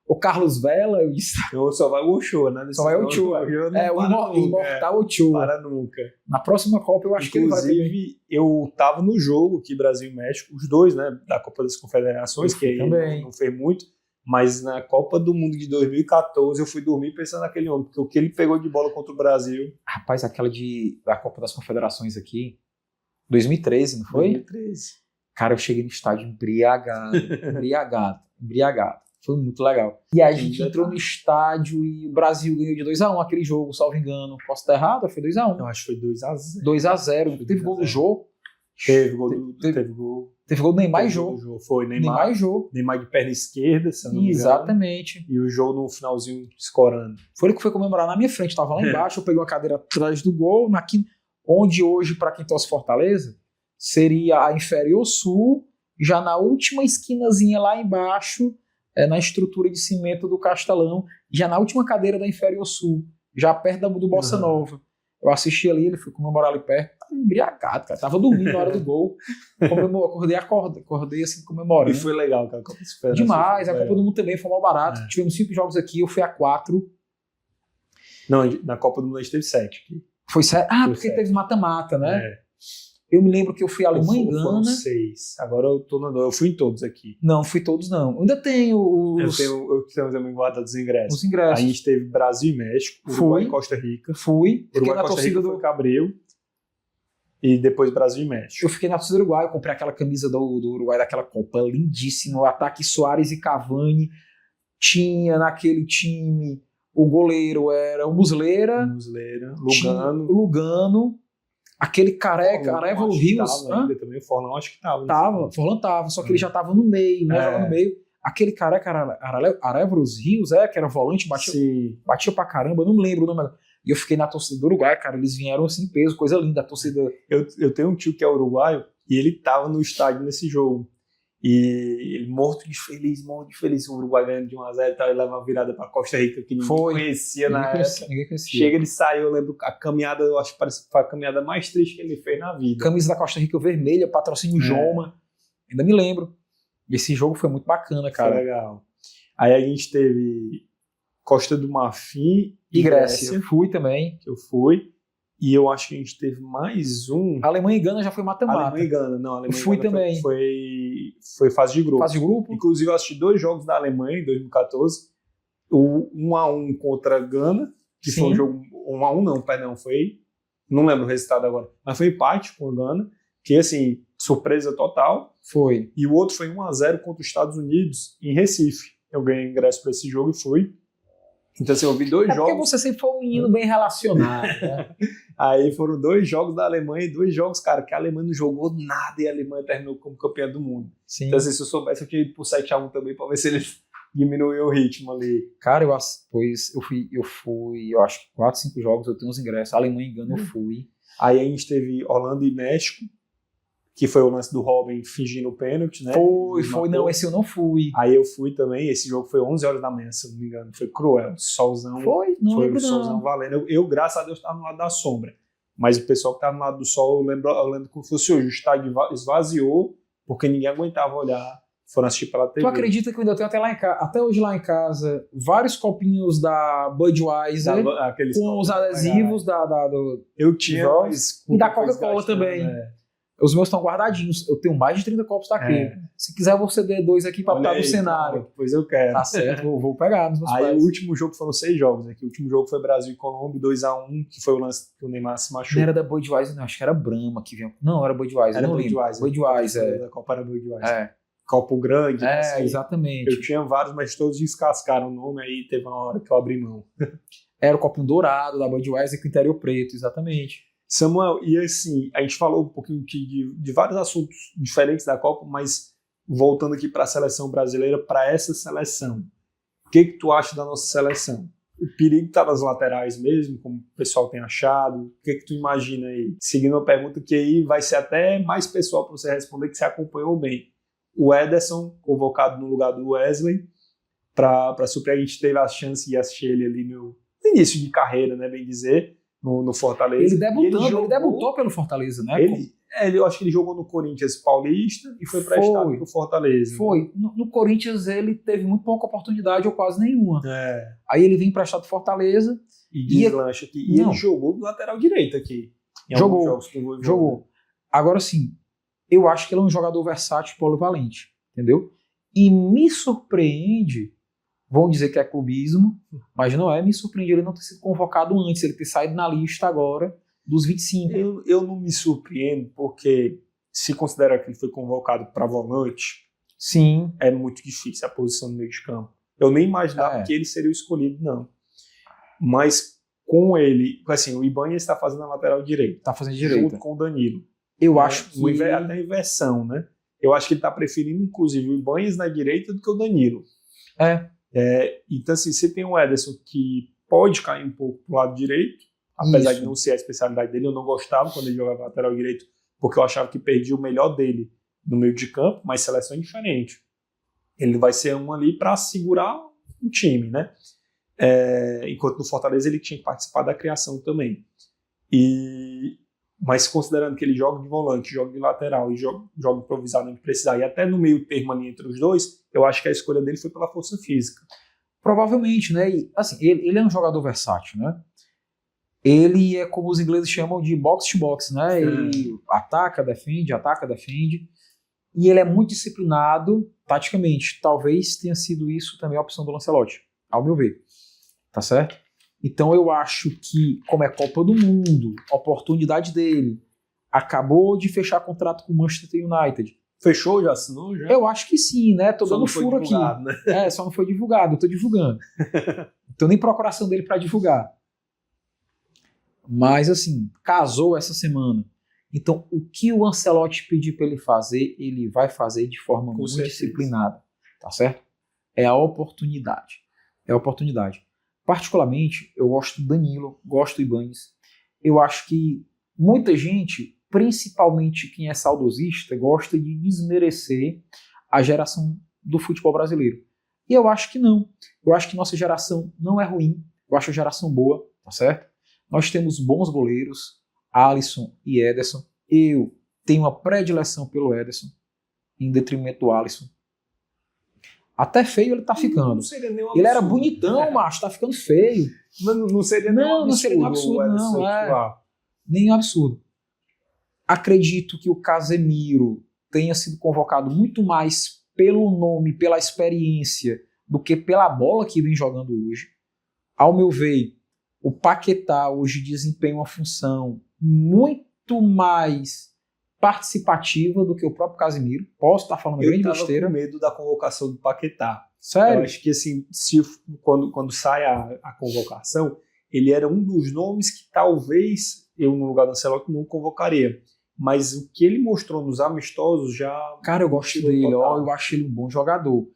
o Carlos Vela, eu disse,
Então só vai o Ochoa, né?
só vai o Ochoa. O imortal Ochoa.
Para nunca.
Na próxima Copa eu acho que ele vai também.
Inclusive, eu tava no jogo aqui, Brasil e México, os dois, né? Da Copa das Confederações, que aí não fez muito. Mas na Copa do Mundo de 2014 eu fui dormir pensando naquele homem, porque o que ele pegou de bola contra o Brasil...
Rapaz, aquela da Copa das Confederações aqui, 2013, não foi?
2013.
Cara, eu cheguei no estádio embriagado. Foi muito legal. E a gente entrou no estádio e o Brasil ganhou de 2-1 aquele jogo, salvo engano. Posso estar errado? Foi 2-1.
Eu acho que foi 2-0.
2-0. Teve gol do Jô.
Teve gol
do Neymar e Jô.
Foi Neymar
e Jô.
Neymar de perna esquerda, se eu não me engano.
Exatamente.
E o Jô no finalzinho escorando.
Foi ele que foi comemorar na minha frente. Tava lá embaixo, eu peguei uma cadeira atrás do gol, onde hoje, para quem torce Fortaleza, seria a Inferior Sul, já na última esquinazinha lá embaixo, na estrutura de cimento do Castelão, já na última cadeira da Inferior Sul, já perto do Bossa Nova. Eu assisti ali, ele foi comemorar ali perto, tava embriagado, cara, tava dormindo na hora do gol, acordei assim comemorando.
E foi legal aquela Copa das
Confederações. Demais, a Copa do Mundo também foi mal barato, tivemos 5 jogos aqui, eu fui a 4.
Não, na Copa do Mundo a gente teve 7 aqui.
Foi 7? Porque teve mata-mata, né? Eu me lembro que eu fui a Alemanha e Gana.
Foram 6. Agora eu tô na dor. Eu fui em todos aqui.
Não, fui todos não. Ainda tenho os...
Eu tenho também guardado os ingressos.
Os ingressos.
A gente teve Brasil e México, Uruguai e Costa Rica.
Fui.
Uruguai e Costa Rica foi Cabreu. E depois Brasil e México.
Eu fiquei na torcida do Uruguai. Eu comprei aquela camisa do Uruguai daquela Copa lindíssima. O ataque Soares e Cavani. Tinha naquele time... O goleiro era o Muslera. Lugano. Aquele careca, Arevalo Rios.
Também o Forlán acho que tava.
Forlán tava, só que ele já tava no meio, né? Jogando no meio. Aquele careca, Arevalo Rios, que era volante, batia pra caramba, eu não me lembro o nome. E eu fiquei na torcida do Uruguai, cara, eles vieram assim em peso, coisa linda, a torcida.
Eu tenho um tio que é uruguaio e ele tava no estádio nesse jogo. E ele morto de feliz, o Uruguai ganhando de 1-0 e tal, ele leva uma virada pra Costa Rica que ninguém conhecia na época.
Ninguém conhecia.
Chega, ele saiu, eu lembro a caminhada, eu acho que parece que foi a caminhada mais triste que ele fez na vida.
Camisa da Costa Rica vermelha, patrocínio Joma, ainda me lembro. E esse jogo foi muito bacana, cara.
Foi legal. Aí a gente teve Costa do Marfim
e Grécia. Fui também.
Que eu fui. E eu acho que a gente teve mais um.
Alemanha e Gana já foi mata-mata.
Alemanha e Gana, não. Alemanha
eu fui também.
Foi fase de grupo.
Fase de grupo?
Inclusive, eu assisti 2 jogos da Alemanha em 2014. O 1-1 contra a Gana, que foi um jogo. 1-1 não, perdão, foi. Não lembro o resultado agora. Mas foi empate com a Gana, que assim, surpresa total.
Foi.
E o outro foi 1-0 contra os Estados Unidos em Recife. Eu ganhei ingresso para esse jogo e fui. Então, assim, eu vi 2 jogos.
Porque você sempre foi um menino bem relacionado, né?
Aí foram 2 jogos da Alemanha e 2 jogos, cara, que a Alemanha não jogou nada e a Alemanha terminou como campeã do mundo.
Sim.
Então, assim, se eu soubesse, eu tinha ido pro 7-1 também pra ver se eles diminuíam o ritmo ali.
Cara, eu fui, eu acho que 4, 5 jogos, eu tenho os ingressos. A Alemanha e Gana eu fui.
Aí a gente teve Holanda e México, que foi o lance do Robin fingindo o pênalti, né?
Foi, não, esse eu não fui.
Aí eu fui também, esse jogo foi 11 horas da manhã, se eu não me engano, foi cruel, solzão.
Foi
o solzão valendo. Eu, graças a Deus, estava no lado da sombra, mas o pessoal que estava no lado do sol, eu lembro como fosse hoje, o estádio esvaziou, porque ninguém aguentava olhar, foram assistir pela TV.
Tu acredita que eu ainda tenho até hoje lá em casa, vários copinhos da Budweiser, com os adesivos do
eu tinha,
e da Coca-Cola também. Os meus estão guardadinhos. Eu tenho mais de 30 copos daqui. Se quiser, vou ceder 2 aqui para botar no cenário.
Depois eu quero.
Tá certo, vou pegar nos meus
Aí
pais.
O último jogo foram 6 jogos aqui. O último jogo foi Brasil e Colômbia, 2-1, que foi o lance que o Neymar se machucou.
Não era da Budweiser, não. Acho que era Brahma que vinha. Não, era Budweiser.
Era
não
Budweiser.
Budweiser.
A Copa era Budweiser. Copo grande.
Assim. Exatamente.
Eu tinha vários, mas todos descascaram o nome, aí teve uma hora que eu abri mão.
Era o copinho dourado da Budweiser com interior preto, exatamente.
Samuel, e assim, a gente falou um pouquinho de vários assuntos diferentes da Copa, mas voltando aqui para a seleção brasileira, para essa seleção, o que tu acha da nossa seleção? O perigo está nas laterais mesmo, como o pessoal tem achado? O que tu imagina aí? Seguindo uma pergunta que aí vai ser até mais pessoal para você responder, que você acompanhou bem. O Ederson, convocado no lugar do Wesley, para suprir, a gente teve a chance de assistir ele ali no início de carreira, né, bem dizer. no Fortaleza.
Ele debutou pelo Fortaleza, né?
Eu acho que ele jogou no Corinthians Paulista e foi prestado pro Fortaleza.
Foi. No Corinthians ele teve muito pouca oportunidade ou quase nenhuma.
É.
Aí ele vem emprestado pro Fortaleza.
E deslancha aqui. E ele jogou do lateral direito aqui.
Jogou. Agora sim, eu acho que ele é um jogador versátil e polivalente. Entendeu? E me surpreende, vão dizer que é clubismo, mas não é, me surpreende ele não ter sido convocado antes, ele ter saído na lista agora dos 25.
Eu não me surpreendo, porque se considera que ele foi convocado para volante,
sim,
é muito difícil a posição no meio de campo. Eu nem imaginava que ele seria o escolhido, não. Mas com ele, assim, o Ibanez está fazendo a lateral direita.
Está fazendo direita.
Junto com o Danilo.
Eu acho que...
Até inversão, né? Eu acho que ele está preferindo, inclusive, o Ibanez na direita do que o Danilo. Então, assim, você tem o Ederson que pode cair um pouco pro lado direito, apesar de não ser a especialidade dele. Eu não gostava quando ele jogava lateral direito, porque eu achava que perdia o melhor dele no meio de campo, mas seleção é diferente. Ele vai ser um ali para segurar o time, né? Enquanto no Fortaleza ele tinha que participar da criação também. Mas considerando que ele joga de volante, joga de lateral e joga improvisado onde precisar, e até no meio termo ali entre os dois, eu acho que a escolha dele foi pela força física.
Provavelmente, né? E, assim, ele é um jogador versátil, né? Ele é como os ingleses chamam de box to box, né? Ele ataca, defende. E ele é muito disciplinado taticamente. Talvez tenha sido isso também a opção do Lancelotti, ao meu ver. Tá certo? Então eu acho que, como é Copa do Mundo, a oportunidade dele, acabou de fechar contrato com o Manchester United.
Fechou? Já assinou? Já?
Eu acho que sim, né? Tô dando furo aqui. Né? Só não foi divulgado, eu tô divulgando. Não tô nem procuração dele para divulgar. Mas assim, casou essa semana. Então, o que o Ancelotti pedir para ele fazer, ele vai fazer de forma muito disciplinada. Tá certo? É a oportunidade. Particularmente, eu gosto do Danilo, gosto do Ibanez. Eu acho que muita gente, principalmente quem é saudosista, gosta de desmerecer a geração do futebol brasileiro. E eu acho que não. Eu acho que nossa geração não é ruim. Eu acho a geração boa, tá certo? Nós temos bons goleiros, Alisson e Ederson. Eu tenho uma predileção pelo Ederson, em detrimento do Alisson. Até feio ele tá ficando. Não seria nenhum absurdo. Ele era bonitão, macho, tá ficando feio.
Não seria nenhum absurdo.
Não seria nenhum absurdo, nenhum absurdo. Acredito que o Casemiro tenha sido convocado muito mais pelo nome, pela experiência, do que pela bola que vem jogando hoje. Ao meu ver, o Paquetá hoje desempenha uma função muito mais participativa do que o próprio Casemiro. Posso estar falando grande besteira.
Eu tava com medo da convocação do Paquetá.
Sério?
Eu acho que assim, quando sai a convocação, ele era um dos nomes que talvez eu, no lugar do Ancelotti, não convocaria. Mas o que ele mostrou nos amistosos já...
Cara, eu gosto dele. Eu acho ele um bom jogador.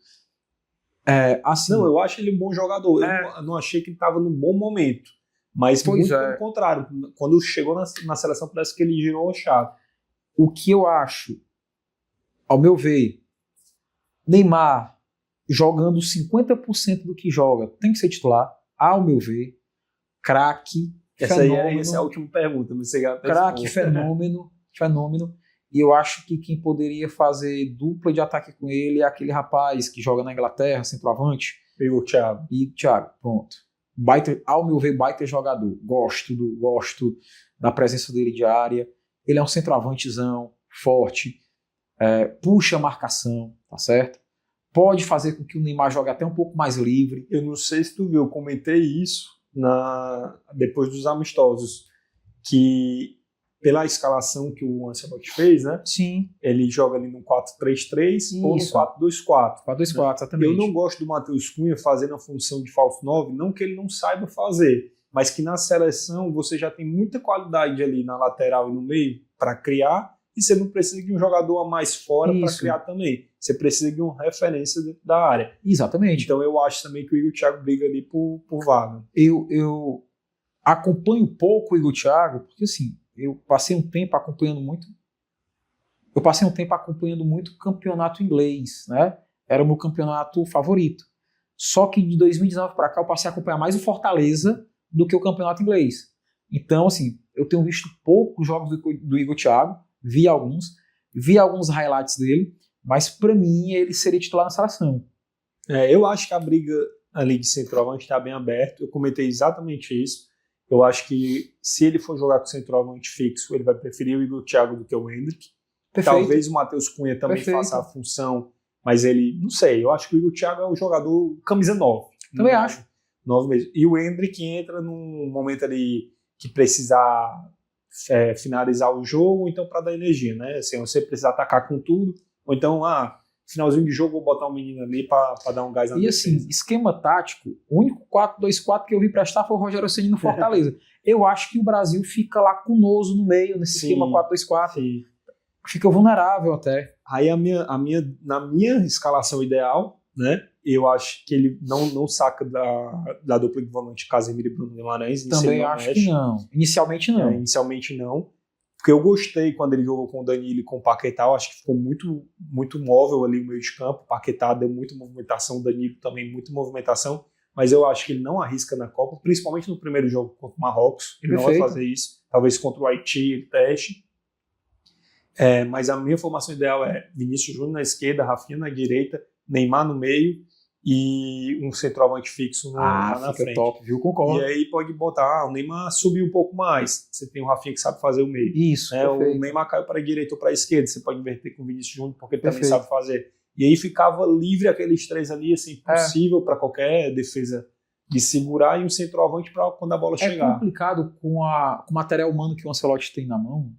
Não, eu acho ele um bom jogador. Eu não achei que ele estava num bom momento. Mas muito pelo contrário. Quando chegou na seleção, parece que ele girou a chave.
O que eu acho, ao meu ver, Neymar jogando 50% do que joga tem que ser titular, ao meu ver. Craque, fenômeno.
Essa é a última pergunta.
Craque, fenômeno. E eu acho que quem poderia fazer dupla de ataque com ele é aquele rapaz que joga na Inglaterra, centroavante.
Igor Thiago.
Pronto. Ao meu ver, baita jogador. Gosto da presença dele de área. Ele é um centroavantezão, forte, puxa a marcação, tá certo? Pode fazer com que o Neymar jogue até um pouco mais livre.
Eu não sei se tu viu, eu comentei isso depois dos amistosos, que pela escalação que o Ancelotti fez, né?
Sim.
Ele joga ali no 4-3-3 ou no 4-2-4.
4-2-4, exatamente.
Eu não gosto do Matheus Cunha fazendo a função de falso 9, não que ele não saiba fazer, mas que na seleção você já tem muita qualidade ali na lateral e no meio para criar, e você não precisa de um jogador a mais fora para criar também. Você precisa de uma referência dentro da área.
Exatamente.
Então eu acho também que o Igor Thiago briga ali por vaga.
Eu acompanho pouco o Igor Thiago, porque assim, eu passei um tempo acompanhando muito o campeonato inglês, né? Era o meu campeonato favorito. Só que de 2019 para cá eu passei a acompanhar mais o Fortaleza do que o campeonato inglês. Então, assim, eu tenho visto poucos jogos do Igor Thiago, vi alguns highlights dele, mas para mim ele seria titular na seleção.
Eu acho que a briga ali de centroavante está bem aberta. Eu comentei exatamente isso. Eu acho que se ele for jogar com centroavante fixo, ele vai preferir o Igor Thiago do que o Endrick.
Perfeito.
Talvez o Matheus Cunha também
Perfeito.
faça a função, mas ele, não sei, eu acho que o Igor Thiago é o jogador camisa 9.
Também acho.
9 mesmo. E o Endrick entra num momento ali que precisar finalizar o jogo, ou então para dar energia, né? Assim, você precisa atacar com tudo, ou então, finalzinho de jogo, vou botar um menino ali para dar um gás na defesa.
E assim, esquema tático, o único 4-2-4 que eu vi prestar foi o Rogério Ceni no Fortaleza. Eu acho que o Brasil fica lacunoso no meio, nesse esquema 4-2-4.
Sim.
Fica vulnerável até.
Aí na minha escalação ideal, né? Eu acho que ele não saca da dupla de volante Casemiro e Bruno Guimarães.
Também acho que não. Inicialmente não.
Inicialmente não. Porque eu gostei quando ele jogou com o Danilo e com o Paquetá. Eu acho que ficou muito, muito móvel ali no meio de campo. O Paquetá deu muita movimentação, o Danilo também muita movimentação. Mas eu acho que ele não arrisca na Copa, principalmente no primeiro jogo contra o Marrocos. Ele não vai fazer isso. Talvez contra o Haiti ele teste. Mas a minha formação ideal é Vinícius Júnior na esquerda, Rafinha na direita, Neymar no meio e um centroavante fixo lá na frente.
Top, viu? Concordo.
E aí pode botar, o Neymar subir um pouco mais. Você tem o Rafinha que sabe fazer o meio.
Isso,
o Neymar caiu para a direita ou para a esquerda. Você pode inverter com o Vinícius Júnior porque ele também sabe fazer. E aí ficava livre aqueles três ali, assim, possível para qualquer defesa de segurar e um centroavante para quando a bola chegar.
É complicado com o material humano que o Ancelotti tem na mão.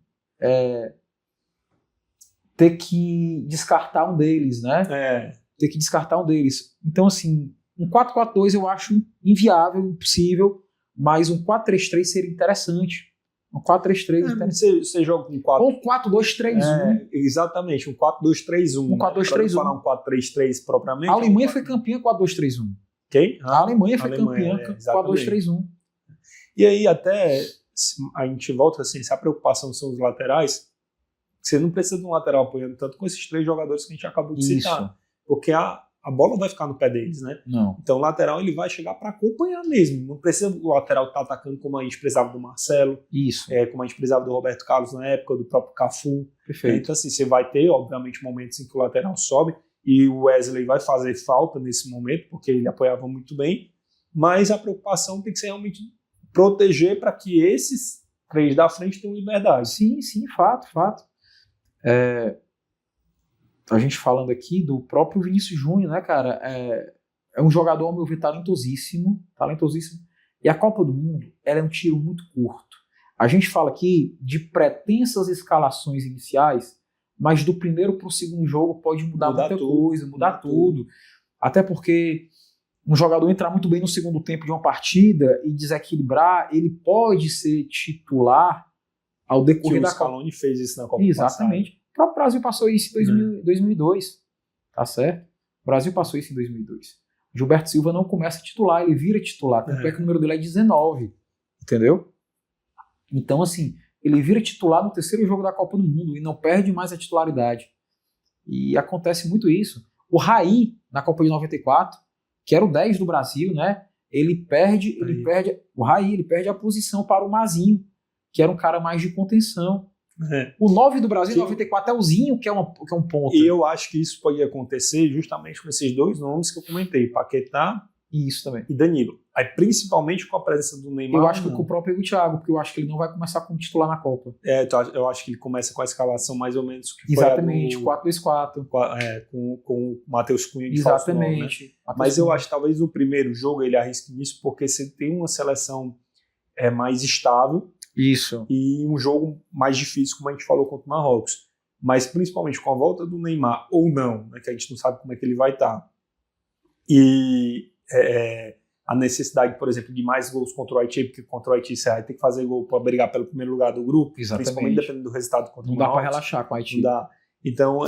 Ter que descartar um deles, né? Ter que descartar um deles. Então, assim, um 4-4-2 eu acho inviável, impossível, mas um 4-3-3 seria interessante. Um 4-3-3 interessante.
Você joga com 4...
Ou 4-2-3-1.
Exatamente, um 4-2-3-1.
Um 4-2-3-1.
Para falar um 4-3-3 propriamente.
A Alemanha foi campeã 4-2-3-1.
Quem?
A Alemanha foi campeã 4-2-3-1.
E aí até a gente volta assim, se a preocupação são os laterais, você não precisa de um lateral apoiando tanto com esses três jogadores que a gente acabou de citar. Porque a bola vai ficar no pé deles, né?
Não.
Então o lateral ele vai chegar para acompanhar mesmo. Não precisa do lateral estar atacando como a gente precisava do Marcelo.
Isso.
Como a gente precisava do Roberto Carlos na época, do próprio Cafu.
Perfeito.
Então assim, você vai ter, obviamente, momentos em que o lateral sobe e o Wesley vai fazer falta nesse momento, porque ele apoiava muito bem. Mas a preocupação tem que ser realmente proteger para que esses três da frente tenham liberdade.
Sim, fato. A gente falando aqui do próprio Vinícius Júnior, né, cara? É um jogador, ao meu ver, talentosíssimo. E a Copa do Mundo, ela é um tiro muito curto. A gente fala aqui de pretensas escalações iniciais, mas do primeiro para o segundo jogo pode mudar muita coisa, mudar tudo. Até porque um jogador entrar muito bem no segundo tempo de uma partida e desequilibrar, ele pode ser titular ao decorrer da Copa.
O Scaloni fez isso na Copa
Exatamente.
passada.
O próprio Brasil passou isso em 2002. Tá certo? O Brasil passou isso em 2002. Gilberto Silva não começa a titular, ele vira titular. Tanto é que o número dele é 19. Entendeu? Então, assim, ele vira titular no terceiro jogo da Copa do Mundo e não perde mais a titularidade. E acontece muito isso. O Raí, na Copa de 94, que era o 10 do Brasil, né? Ele perde a posição para o Mazinho, que era um cara mais de contenção. O 9 do Brasil, em 94, é o Zinho, que é um ponto.
E eu acho que isso pode acontecer justamente com esses dois nomes que eu comentei, Paquetá
isso também.
E Danilo. Aí, principalmente com a presença do Neymar.
Eu acho que com o próprio Thiago, porque eu acho que ele não vai começar como titular na Copa.
Eu acho que ele começa com a escalação mais ou menos que
exatamente,
foi
4-2-4.
Com o Matheus Cunha de
exatamente.
9, né? Mas eu acho que talvez no primeiro jogo ele arrisque nisso, porque você tem uma seleção mais estável.
Isso.
E um jogo mais difícil, como a gente falou, contra o Marrocos. Mas principalmente com a volta do Neymar, ou não, né, que a gente não sabe como é que ele vai estar. E a necessidade, por exemplo, de mais gols contra o Haiti, porque contra o Haiti você vai ter que fazer gol para brigar pelo primeiro lugar do grupo.
Exatamente.
Principalmente dependendo do resultado contra
o
Marrocos.
Não dá para relaxar com o Haiti.
Não dá. Então,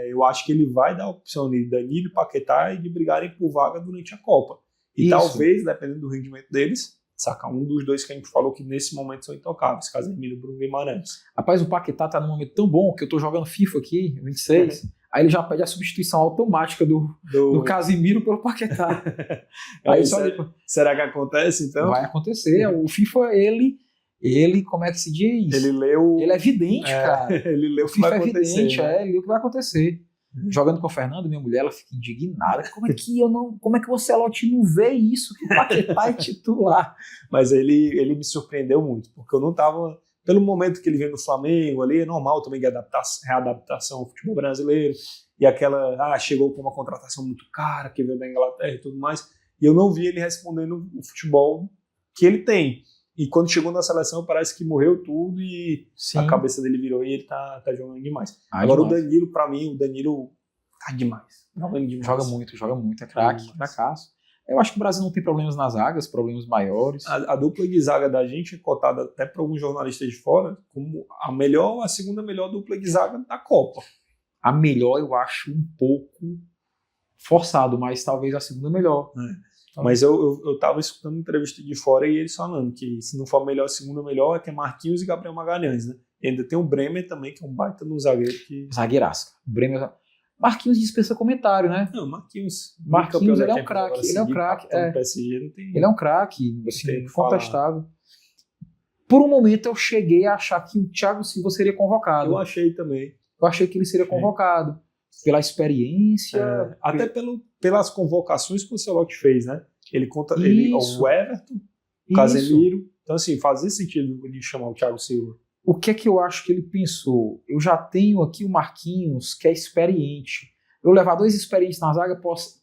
eu acho que ele vai dar a opção de Danilo e Paquetá e de brigarem por vaga durante a Copa. E talvez, dependendo do rendimento deles, sacar um dos dois que a gente falou que nesse momento são intocáveis, Casemiro e Bruno Guimarães.
Rapaz, o Paquetá tá num momento tão bom que eu tô jogando FIFA aqui, 26, aí ele já pede a substituição automática do Casemiro pelo Paquetá.
Aí será que acontece, então?
Vai acontecer. O FIFA, ele Ele, como é que se diz?
Ele leu...
Ele é vidente, cara.
Ele leu o que vai acontecer.
Vidente, ele leu o que vai acontecer. Jogando com o Fernando, minha mulher, ela fica indignada. Como é que o Ancelotti não vê isso? Que o Paquetá é titular.
Mas ele me surpreendeu muito, porque eu não tava... Pelo momento que ele veio no Flamengo ali, é normal também de readaptação ao futebol brasileiro, e aquela, chegou com uma contratação muito cara, que veio da Inglaterra e tudo mais, e eu não vi ele respondendo o futebol que ele tem. E quando chegou na seleção, parece que morreu tudo e
Sim.
a cabeça dele virou e ele tá jogando demais.
Agora
demais. O Danilo, pra mim, tá demais. Jogando demais.
Joga muito, é craque, cracaço. Eu acho que o Brasil não tem problemas nas zagas, problemas maiores.
A dupla de zaga da gente é cotada até para alguns jornalistas de fora como a segunda melhor dupla de zaga da Copa.
A melhor eu acho um pouco forçado, mas talvez a segunda melhor.
Mas eu tava escutando entrevista de fora e eles falando que se não for a melhor, a segunda melhor é que é Marquinhos e Gabriel Magalhães, né? E ainda tem o Bremer também, que é um baita no zagueiro.
Zagueiraço. Marquinhos dispensa comentário, né?
Não, Marquinhos
ele é um craque. Ele é um craque. Ele é um craque, assim, incontestável. Por um momento eu cheguei a achar que o Thiago Silva seria convocado.
Eu achei também.
Eu achei que ele seria convocado. Pela experiência.
Até pelas convocações que o Ancelotti fez, né? Ele conta o Everton, o Casemiro. Então, assim, fazia sentido ele chamar o Thiago Silva.
O que é que eu acho que ele pensou? Eu já tenho aqui o Marquinhos, que é experiente. Eu levar 2 experientes na zaga,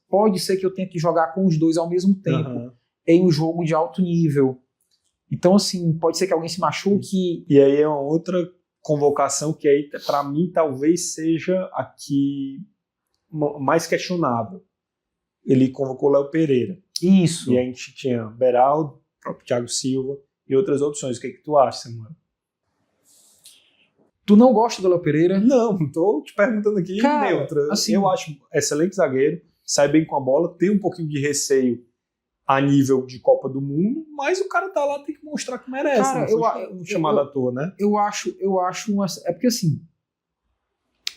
pode ser que eu tenha que jogar com os 2 ao mesmo tempo, em um jogo de alto nível. Então, assim, pode ser que alguém se machuque.
E aí é uma outra convocação que aí, para mim, talvez seja a que mais questionável. Ele convocou o Léo Pereira.
Isso.
E a gente tinha Beraldo, o próprio Thiago Silva e outras opções. O que é que tu acha, Samuel?
Tu não gosta do Léo Pereira?
Não, tô te perguntando aqui.
Cara,
neutra.
Assim,
eu acho excelente zagueiro, sai bem com a bola, tem um pouquinho de receio a nível de Copa do Mundo, mas o cara tá lá, tem que mostrar que merece.
Cara,
não foi chamado à toa, né?
Eu acho é porque assim,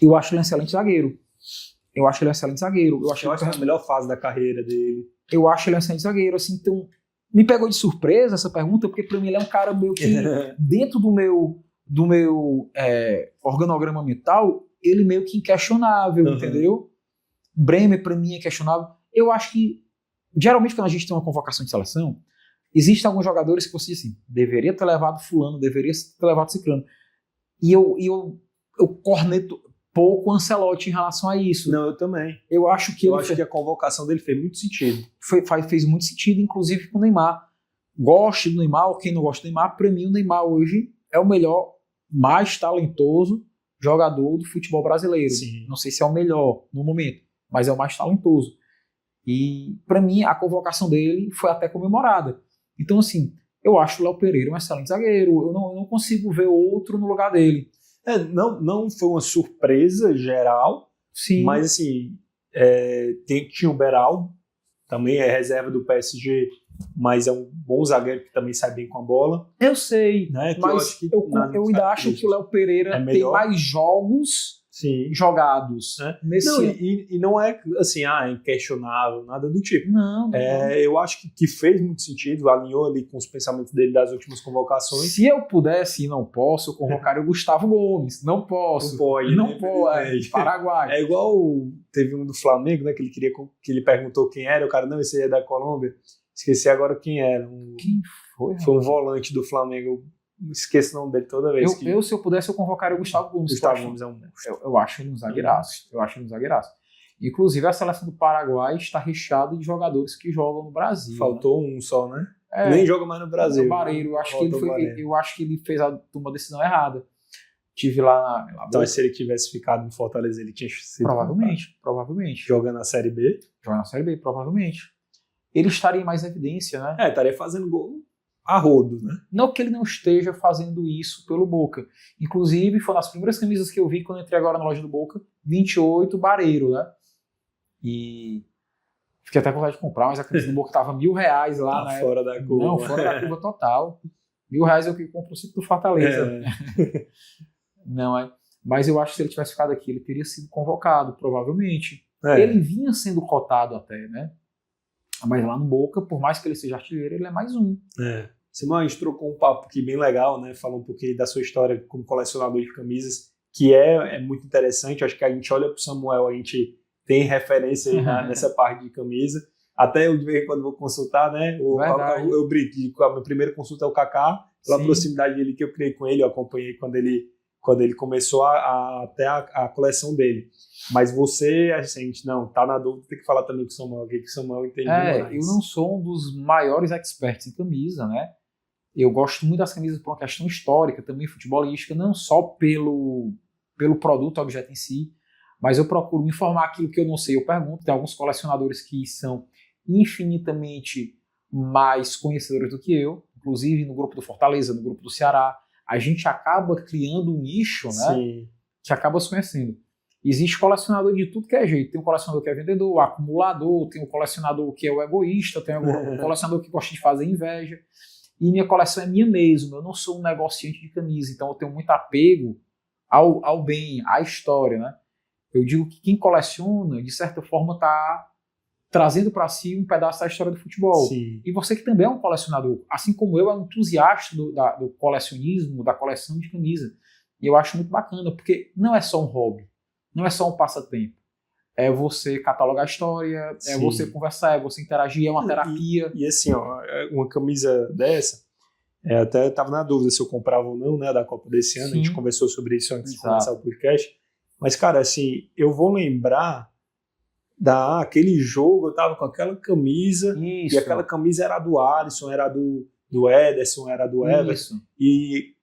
eu acho ele um excelente zagueiro. Eu acho
que é a melhor fase da carreira dele.
Eu acho ele um excelente zagueiro, assim, então me pegou de surpresa essa pergunta, porque pra mim ele é um cara meio que dentro do meu organograma mental, ele meio que inquestionável, entendeu? Bremer pra mim é questionável. Eu acho que geralmente quando a gente tem uma convocação de seleção, existem alguns jogadores que você diz assim, deveria ter levado fulano, deveria ter levado ciclano. E eu corneto pouco o Ancelotti em relação a isso.
Não, eu também.
Eu acho que
a convocação dele fez muito sentido.
Fez muito sentido, inclusive com o Neymar. Goste do Neymar, ou quem não gosta do Neymar, para mim o Neymar hoje é o melhor, mais talentoso jogador do futebol brasileiro.
Sim.
Não sei se é o melhor no momento, mas é o mais talentoso. E para mim a convocação dele foi até comemorada. Então assim, eu acho o Léo Pereira um excelente zagueiro, eu não consigo ver outro no lugar dele.
Não foi uma surpresa geral,
sim,
mas assim, tinha o Beraldo, também é reserva do PSG, mas é um bom zagueiro que também sai bem com a bola.
Eu sei,
né?
Mas eu ainda acho que o Léo Pereira tem mais jogos jogados.
E não é assim, inquestionável, nada do tipo.
Não.
Eu acho que fez muito sentido, alinhou ali com os pensamentos dele das últimas convocações.
Se eu pudesse e não posso, eu convocaria o Gustavo Gomes. Não posso.
Não pode.
Paraguai.
É igual teve um do Flamengo, né, que ele perguntou quem era, o cara, não, esse aí é da Colômbia. Esqueci agora quem era.
Quem foi?
Foi um volante do Flamengo. Esqueço o nome dele toda vez.
Se eu pudesse, eu convocaria o Gustavo Gomes.
Gustavo Gomes é um...
Eu acho ele um zagueiraço. Inclusive, a seleção do Paraguai está recheada de jogadores que jogam no Brasil.
Faltou um só, né? Nem joga mais no Brasil.
O Bareiro. Eu acho que ele fez uma decisão errada. Tive lá na
Então, se ele tivesse ficado no Fortaleza, ele tinha sido...
Provavelmente.
Jogando na Série B.
Provavelmente. Ele estaria em mais evidência, né?
Estaria fazendo gol a rodo, né?
Não que ele não esteja fazendo isso pelo Boca. Inclusive, foi uma das primeiras camisas que eu vi quando entrei agora na loja do Boca, 28, Bareiro, né? E fiquei até com vontade de comprar, mas a camisa do Boca tava R$1.000 lá, né?
Fora da curva.
Não, fora da curva total. R$1.000 eu que compro o sítio do Fortaleza. Não, mas eu acho que se ele tivesse ficado aqui, ele teria sido convocado, provavelmente. Ele vinha sendo cotado até, né? Mas lá no Boca, por mais que ele seja artilheiro, ele é mais um.
Samuel, a gente trocou um papo aqui bem legal, né? Falou um pouquinho da sua história como colecionador de camisas, que é muito interessante. Acho que a gente olha para o Samuel, a gente tem referência aí nessa parte de camisa. Até eu, de vez em quando, vou consultar, né? Eu brinco, a minha primeira consulta é o Kaká, pela proximidade dele que eu criei com ele, eu acompanhei quando ele começou até a coleção dele. Mas você, assim, a gente não, tá na dúvida, tem que falar também com o Samuel, o que o Samuel entende mais.
Eu não sou um dos maiores experts em camisa, né? Eu gosto muito das camisas por uma questão histórica, também futebolística, não só pelo produto, objeto em si, mas eu procuro me informar aquilo que eu não sei, eu pergunto. Tem alguns colecionadores que são infinitamente mais conhecedores do que eu, inclusive no grupo do Fortaleza, no grupo do Ceará. A gente acaba criando um nicho, né?
Sim.
Que acaba se conhecendo. Existe colecionador de tudo que é jeito. Tem um colecionador que é vendedor, acumulador, tem um colecionador que é o egoísta, tem um colecionador que gosta de fazer inveja. E minha coleção é minha mesmo. Eu não sou um negociante de camisa, então eu tenho muito apego ao bem, à história, né? Eu digo que quem coleciona, de certa forma, está trazendo para si um pedaço da história do futebol.
Sim.
E você que também é um colecionador, assim como eu, é um entusiasta do colecionismo, da coleção de camisa. E eu acho muito bacana, porque não é só um hobby, não é só um passatempo. É você catalogar a história, é você conversar, é você interagir, é uma terapia.
E assim, ó, uma camisa dessa, até eu estava na dúvida se eu comprava ou não, né, da Copa desse ano. Sim. A gente conversou sobre isso antes de começar o podcast. Mas, cara, assim, eu vou lembrar daquele jogo, eu tava com aquela camisa, e aquela camisa era do Alisson, era do Ederson, era do Everton. E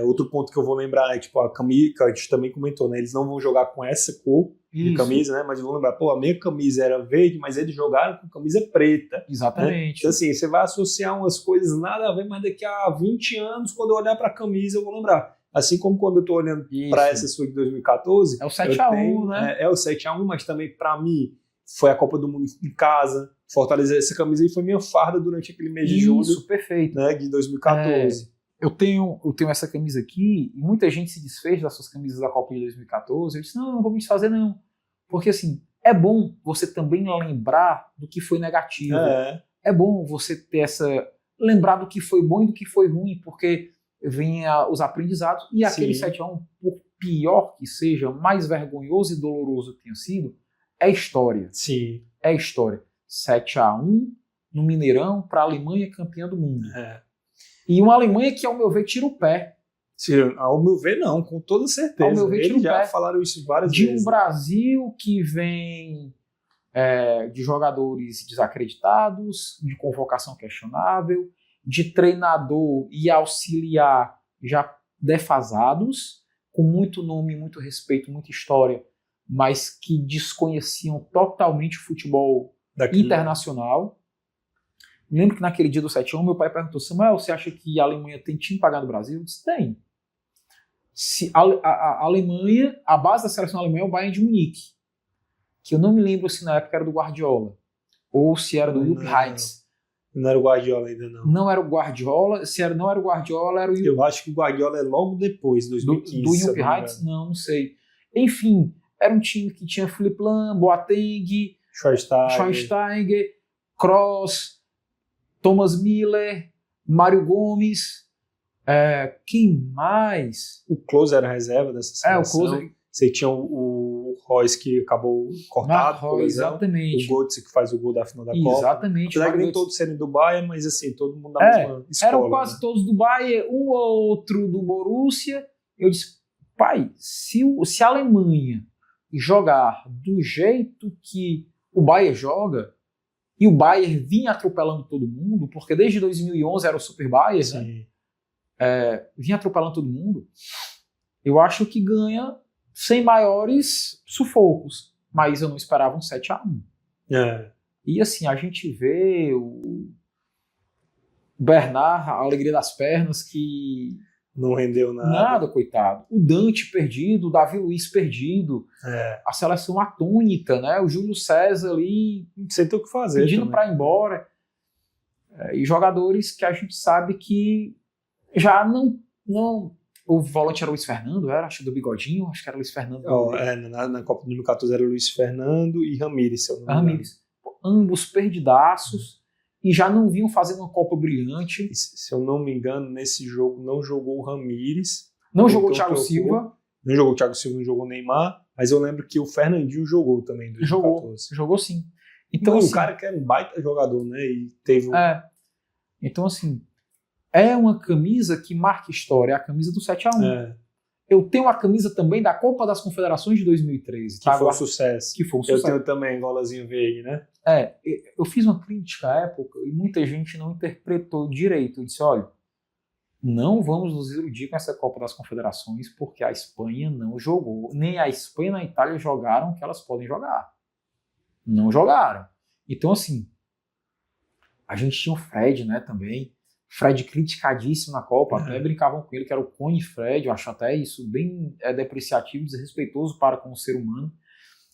outro ponto que eu vou lembrar é, tipo, a camisa, que a gente também comentou, né? Eles não vão jogar com essa cor de camisa, né? Mas eu vou lembrar, pô, a minha camisa era verde, mas eles jogaram com camisa preta.
Exatamente.
Né? Então, assim, você vai associar umas coisas nada a ver, mas daqui a 20 anos, quando eu olhar pra camisa, eu vou lembrar. Assim como quando eu tô olhando para essa sua de 2014...
É o 7-1, né?
É o 7-1, mas também, para mim, foi a Copa do Mundo em casa. Fortaleza, essa camisa aí foi minha farda durante aquele mês de julho.
Isso, perfeito.
Né, de 2014.
Eu tenho essa camisa aqui, e muita gente se desfez das suas camisas da Copa de 2014. Eu disse, não vou me desfazer não. Porque, assim, é bom você também lembrar do que foi negativo. É bom você ter lembrar do que foi bom e do que foi ruim, porque vem os aprendizados, e aquele 7-1, por pior que seja, mais vergonhoso e doloroso que tenha sido, é história.
Sim.
É história. 7-1 no Mineirão para a Alemanha campeã do mundo. E uma Alemanha que, ao meu ver, tira o pé.
Sim, ao meu ver, não, com toda certeza.
Ao meu ver, tira o pé.
Já falaram isso várias
vezes.
De
um Brasil que vem de jogadores desacreditados, de convocação questionável, de treinador e auxiliar já defasados, com muito nome, muito respeito, muita história, mas que desconheciam totalmente o futebol internacional. Lembro que naquele dia do 7-1, meu pai perguntou, Samuel, você acha que a Alemanha tem time para ganhar no Brasil? Eu disse, tem. A Alemanha, a base da seleção alemã é o Bayern de Munique, que eu não me lembro se na época era do Guardiola, ou se era do Jupp Heynckes.
Não era o Guardiola ainda, não.
Não era o Guardiola. Não era o Guardiola, era o...
Eu acho que o Guardiola é logo depois, 2015.
Do Jupp Heynckes? Não sei. Enfim, era um time que tinha Philipp Lahm, Boateng, Schweinsteiger, Kroos, Thomas Müller, Mário Gomes. Quem mais?
O Klose era reserva dessa seleção.
O Klose.
Você tinha o Royce que acabou cortado,
exatamente.
O Götze que faz o gol da final da Copa.
Exatamente.
Apesar que nem todos serem do Bayern, mas assim, todo mundo da mesma escola.
Eram quase todos do Bayern, um ou outro do Borussia. Eu disse, pai, se a Alemanha jogar do jeito que o Bayern joga, e o Bayern vinha atropelando todo mundo, porque desde 2011 era o Super Bayern, né? Vinha atropelando todo mundo, eu acho que ganha sem maiores sufocos, mas eu não esperava um 7-1. E assim, a gente vê o Bernard, a alegria das pernas, que
não rendeu nada.
Nada, coitado. O Dante perdido, o Davi Luiz perdido, a seleção atônita, né? O Júlio César ali
sem ter o que fazer,
pedindo para ir embora. E jogadores que a gente sabe que já não... O volante era Luiz Fernando, acho do Bigodinho, acho que era Luiz Fernando.
Na Copa de 2014 era Luiz Fernando e Ramírez, se eu não me engano.
Ambos perdidaços. e já não vinham fazendo uma Copa brilhante.
Se eu não me engano, nesse jogo não jogou o Ramires.
Não jogou o
então
Thiago Silva.
Não jogou o Thiago Silva, não jogou o Neymar, mas eu lembro que o Fernandinho jogou também em 2014.
Jogou sim.
Então,
Então,
um cara que era um baita jogador, né? E teve
Então, assim, é uma camisa que marca história, é a camisa do 7-1. Eu tenho a camisa também da Copa das Confederações de 2013.
Que foi um sucesso.
Que foi um sucesso.
Eu tenho também, golazinho veio, né?
Eu fiz uma crítica à época e muita gente não interpretou direito. Eu disse, olha, não vamos nos iludir com essa Copa das Confederações porque a Espanha não jogou. Nem a Espanha nem a Itália jogaram o que elas podem jogar. Não jogaram. Então, assim, a gente tinha o Fred, né, também. Fred criticadíssimo na Copa, até brincavam com ele que era o Cone Fred. Eu acho até isso bem depreciativo, desrespeitoso para com o ser humano.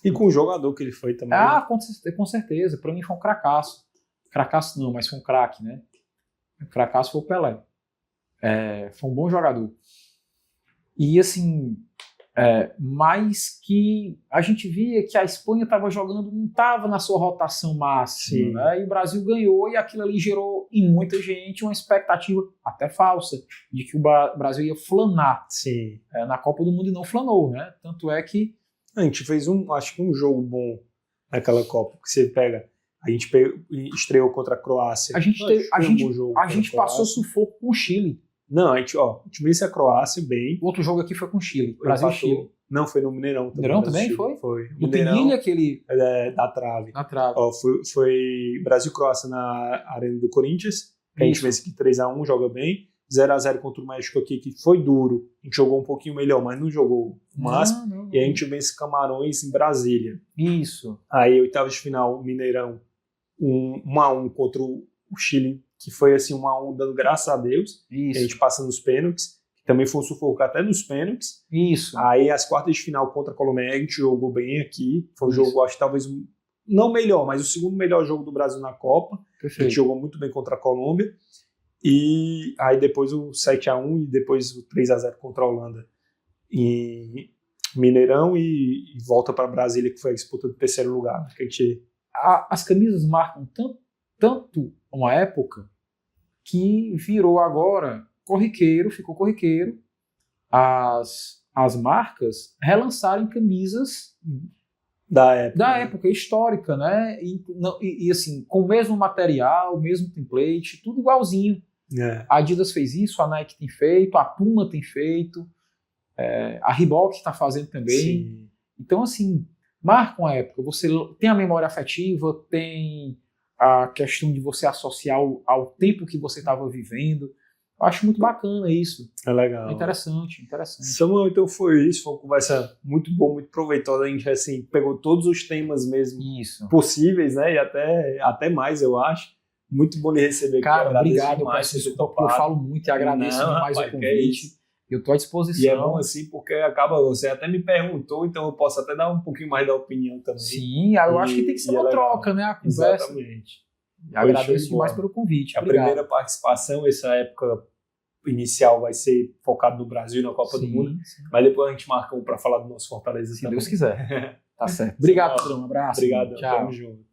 E com o jogador que ele foi também.
Com certeza. Para mim foi um cracaço. Cracaço não, mas foi um craque, né? O cracaço foi o Pelé. Foi um bom jogador. E assim, mas que a gente via que a Espanha estava jogando, não estava na sua rotação máxima, né? E o Brasil ganhou e aquilo ali gerou em muita gente uma expectativa até falsa de que o Brasil ia flanar na Copa do Mundo e não flanou, né? Tanto é que
a gente fez acho que um jogo bom naquela Copa, que você pega, a gente estreou contra a Croácia.
A gente passou sufoco com o Chile.
Não, a gente vence a Croácia bem.
O outro jogo aqui foi com o Chile, Brasil e Chile.
Não, foi no Mineirão também.
Mineirão também foi?
Foi.
Do Pinilha, aquele...
da trave.
Na trave.
Foi Brasil e Croácia na Arena do Corinthians, que a gente vence aqui 3-1, joga bem. 0-0 contra o México aqui, que foi duro. A gente jogou um pouquinho melhor, mas não jogou o máximo. Não. E a gente vence Camarões em Brasília.
Isso.
Aí, oitavas de final, Mineirão, 1-1 contra o Chile, que foi assim 1-1 dando graças a Deus.
Isso.
A gente passa nos pênaltis, que também foi um sufoco até nos pênaltis.
Isso.
Aí as quartas de final contra a Colômbia, a gente jogou bem aqui. Foi um jogo, acho que talvez, não melhor, mas o segundo melhor jogo do Brasil na Copa.
Perfeito.
A gente jogou muito bem contra a Colômbia. E aí depois o 7-1 e depois o 3-0 contra a Holanda em Mineirão e volta para Brasília, que foi a disputa do terceiro lugar. Que a gente...
As camisas marcam tanto uma época que virou agora ficou corriqueiro as marcas relançarem camisas
da
época histórica, né? E assim, com o mesmo material, o mesmo template, tudo igualzinho. A Adidas fez isso, a Nike tem feito, a Puma tem feito, a Reebok está fazendo também.
Sim.
Então, assim, marca uma época. Você tem a memória afetiva, tem a questão de você associar ao tempo que você estava vivendo. Eu acho muito bacana isso.
É legal.
É interessante.
Samuel, então foi isso. Foi uma conversa muito boa, muito proveitosa. A gente assim, pegou todos os temas mesmo possíveis, né? E até mais, eu acho. Muito bom lhe receber aqui.
Cara, obrigado. Eu falo muito e agradeço demais o convite. Eu estou à disposição.
E é bom assim, porque você até me perguntou, então eu posso até dar um pouquinho mais da opinião também.
Sim, eu acho que tem que ser uma troca, né? A conversa.
Exatamente.
Agradeço demais pelo convite.
A primeira participação, essa época inicial vai ser focado no Brasil, na Copa do Mundo. Sim. Mas depois a gente marca para falar do nosso Fortaleza.
Se Deus quiser. Tá certo. Obrigado, Pedrão. Um abraço.
Obrigado.
Tchau.
Tamo junto.